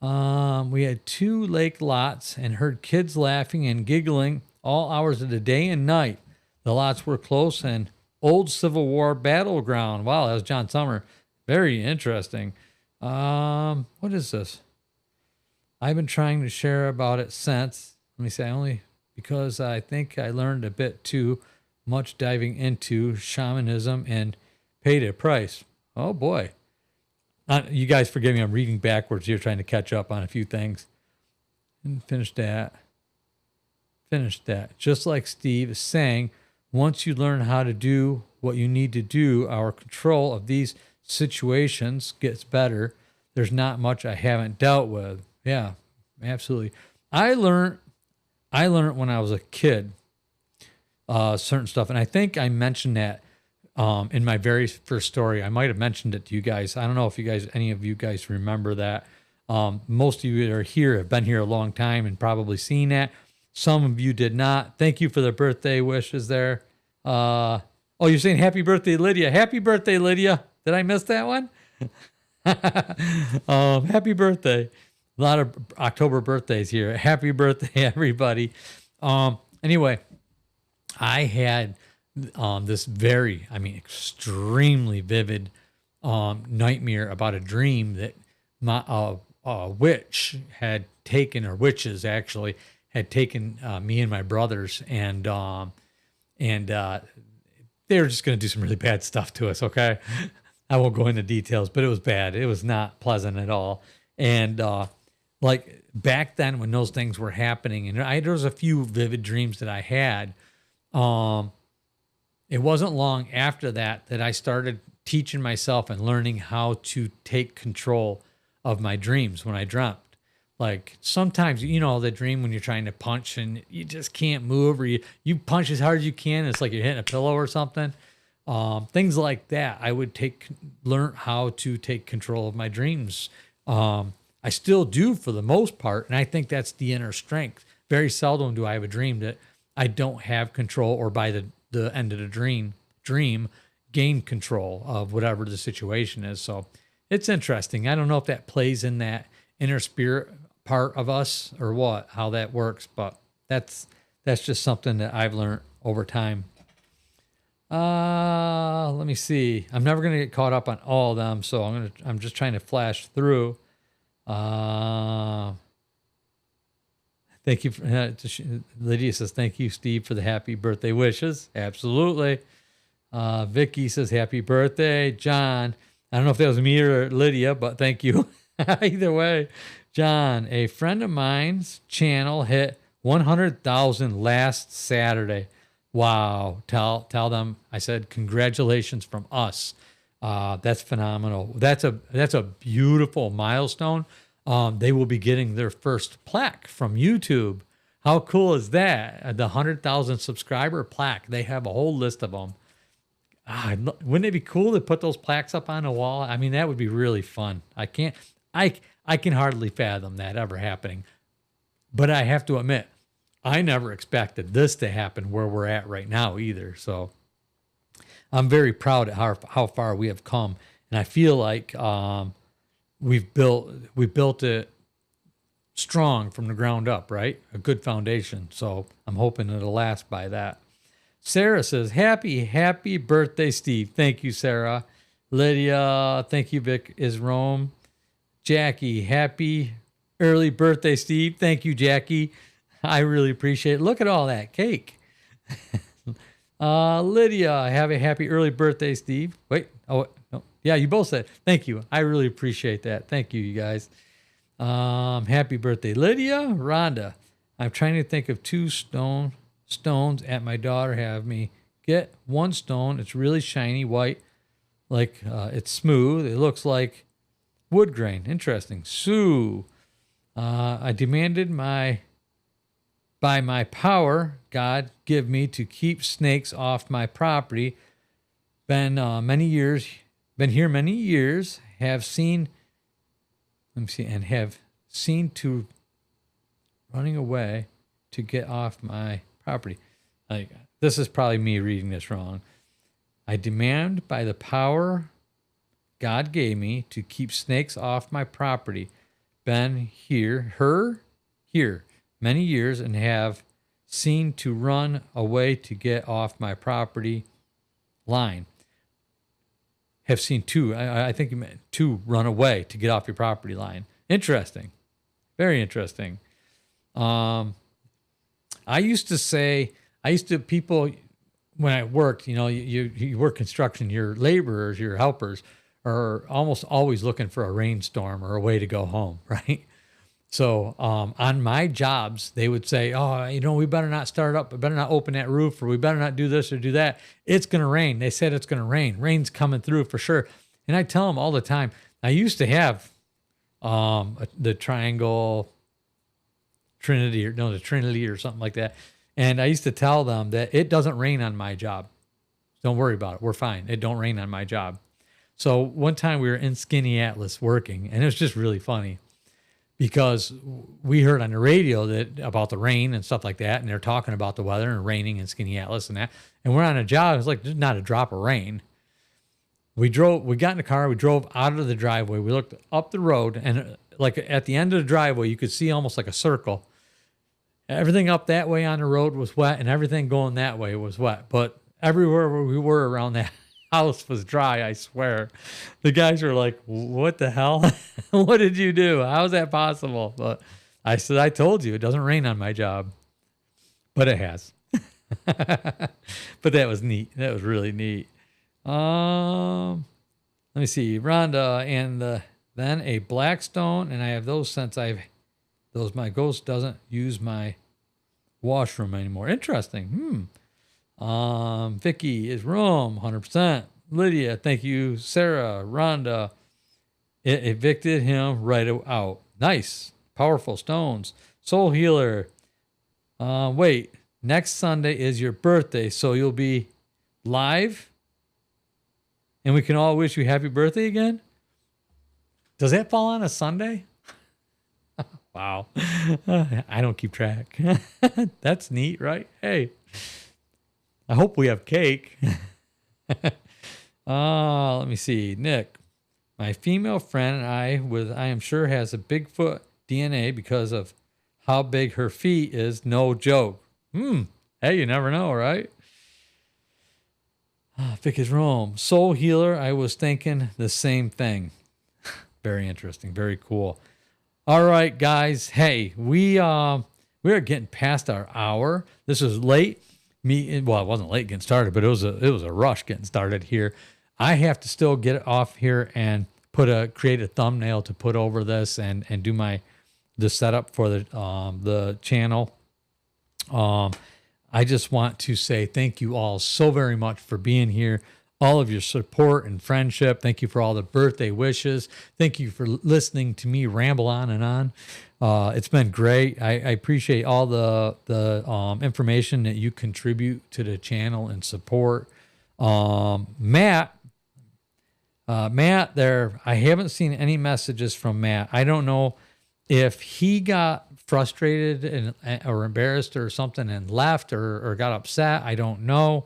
We had 2 lake lots and heard kids laughing and giggling all hours of the day and night. The lots were close and old Civil War battleground. Wow, that was John Summer. Very interesting. What is this? I've been trying to share about it since. Let me say, only because I think I learned a bit too much diving into shamanism and paid a price. Oh boy. You guys forgive me, I'm reading backwards here, trying to catch up on a few things. And finish that. Just like Steve is saying, once you learn how to do what you need to do, our control of these situations gets better. There's not much I haven't dealt with. Yeah, absolutely. I learned when I was a kid, certain stuff. And I think I mentioned that in my very first story. I might have mentioned it to you guys. I don't know if any of you guys remember that. Most of you that are here have been here a long time and probably seen that. Some of you did not. Thank you for the birthday wishes there. Oh, you're saying happy birthday, Lydia. Happy birthday, Lydia. Did I miss that one? Happy birthday. A lot of October birthdays here. Happy birthday, everybody. Anyway, I had this extremely vivid nightmare about a dream that my witches actually had taken me and my brothers, and they were just going to do some really bad stuff to us. Okay, I won't go into details, but it was bad. It was not pleasant at all. And like back then when those things were happening, and there was a few vivid dreams that I had. It wasn't long after that I started teaching myself and learning how to take control of my dreams when I dreamt. Like sometimes, the dream when you're trying to punch and you just can't move, or you punch as hard as you can. It's like you're hitting a pillow or something. Things like that. I would learn how to take control of my dreams. I still do for the most part. And I think that's the inner strength. Very seldom do I have a dream that I don't have control, or by the end of the dream gain control of whatever the situation is. So it's interesting. I don't know if that plays in that inner spirit part of us or what, how that works, but that's just something that I've learned over time. Let me see. I'm never gonna get caught up on all of them, so I'm just trying to flash through. Thank you. Lydia says, thank you, Steve, for the happy birthday wishes. Absolutely. Vicky says, happy birthday. John, I don't know if that was me or Lydia, but thank you. Either way, John, a friend of mine's channel hit 100,000 last Saturday. Wow. Tell them I said, congratulations from us. That's phenomenal. That's a beautiful milestone. They will be getting their first plaque from YouTube. How cool is that? The 100,000 subscriber plaque. They have a whole list of them. Wouldn't it be cool to put those plaques up on a wall? I mean, that would be really fun. I can hardly fathom that ever happening. But I have to admit, I never expected this to happen where we're at right now either. So I'm very proud at how far we have come. And I feel like we built it strong from the ground up, right? A good foundation. So I'm hoping it'll last by that. Sarah says, happy birthday, Steve. Thank you, Sarah. Lydia, thank you, Vic is Rome. Jackie, happy early birthday, Steve. Thank you, Jackie. I really appreciate it. Look at all that cake. Lydia, have a happy early birthday, Steve. Wait, no. Yeah, you both said thank you. I really appreciate that. Thank you, you guys. Happy birthday, Lydia. Rhonda, I'm trying to think of two stones at my daughter have me get one stone. It's really shiny white, like it's smooth. It looks like wood grain. Interesting. Sue, I demanded by my power God give me to keep snakes off my property. Been here many years, have seen to running away to get off my property. Like, this is probably me reading this wrong. I demand by the power God gave me to keep snakes off my property. Been here many years and have seen to run away to get off my property line. Have seen two. I think you meant to run away to get off your property line. Interesting. Very interesting. People, when I worked, you work construction, your laborers, your helpers are almost always looking for a rainstorm or a way to go home, right? So on my jobs, they would say, we better not start up, we better not open that roof, or we better not do this or do that. It's going to rain. They said it's going to rain. Rain's coming through for sure. And I tell them all the time, I used to have the triangle Trinity the Trinity or something like that. And I used to tell them that it doesn't rain on my job. Don't worry about it. We're fine. It don't rain on my job. So one time we were in Skinny Atlas working, and it was just really funny because we heard on the radio that about the rain and stuff like that. And they're talking about the weather and raining in Skinny Atlas and that. And we're on a job. It's like, there's not a drop of rain. We got in the car. We drove out of the driveway. We looked up the road, and like at the end of the driveway, you could see almost like a circle. Everything up that way on the road was wet, and everything going that way was wet. But everywhere where we were around that house was dry, I swear. The guys were like, what the hell? What did you do? How is that possible? But I said, I told you, it doesn't rain on my job. But it has. But that was neat. That was really neat. Let me see. Rhonda, and then a black stone, and I have those since my ghost doesn't use my washroom anymore. Interesting. Vicky is Rome, 100%. Lydia, thank you. Sarah, Rhonda, it evicted him right out. Nice. Powerful stones. Soul healer. Wait, next Sunday is your birthday, so you'll be live? And we can all wish you happy birthday again? Does that fall on a Sunday? Wow. I don't keep track. That's neat, right? Hey, I hope we have cake. Let me see. Nick, my female friend and I am sure has a Bigfoot DNA because of how big her feet is. No joke. Hey, you never know, right? Vic is Rome. Soul healer. I was thinking the same thing. Very interesting. Very cool. All right, guys. Hey, we are getting past our hour. This was late. It wasn't late getting started, but it was a rush getting started here. I have to still get it off here and create a thumbnail to put over this and do the setup for the channel. I just want to say thank you all so very much for being here. All of your support and friendship. Thank you for all the birthday wishes. Thank you for listening to me ramble on and on. It's been great. I appreciate all the information that you contribute to the channel and support. Matt there, I haven't seen any messages from Matt. I don't know if he got frustrated or embarrassed or something and left or got upset. I don't know.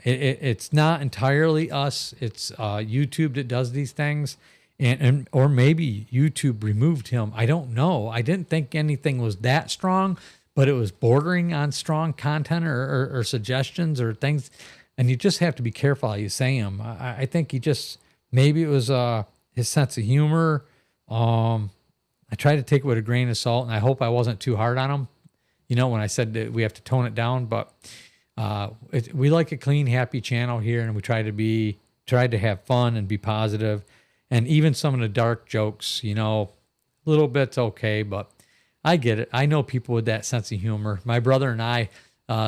It's not entirely us. It's YouTube that does these things. Or maybe YouTube removed him. I don't know. I didn't think anything was that strong, but it was bordering on strong content or suggestions or things. And you just have to be careful how you say them. I think maybe it was his sense of humor. I tried to take it with a grain of salt, and I hope I wasn't too hard on him. When I said that we have to tone it down, but we like a clean, happy channel here, and we tried to have fun and be positive. And even some of the dark jokes, a little bit's okay, but I get it. I know people with that sense of humor. My brother and I,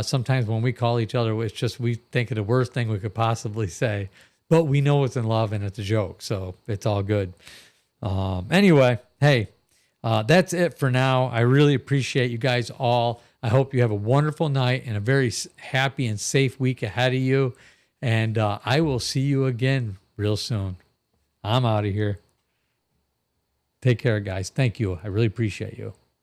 sometimes when we call each other, it's just we think of the worst thing we could possibly say, but we know it's in love and it's a joke, so it's all good. Anyway, hey, that's it for now. I really appreciate you guys all. I hope you have a wonderful night and a very happy and safe week ahead of you. And I will see you again real soon. I'm out of here. Take care, guys. Thank you. I really appreciate you.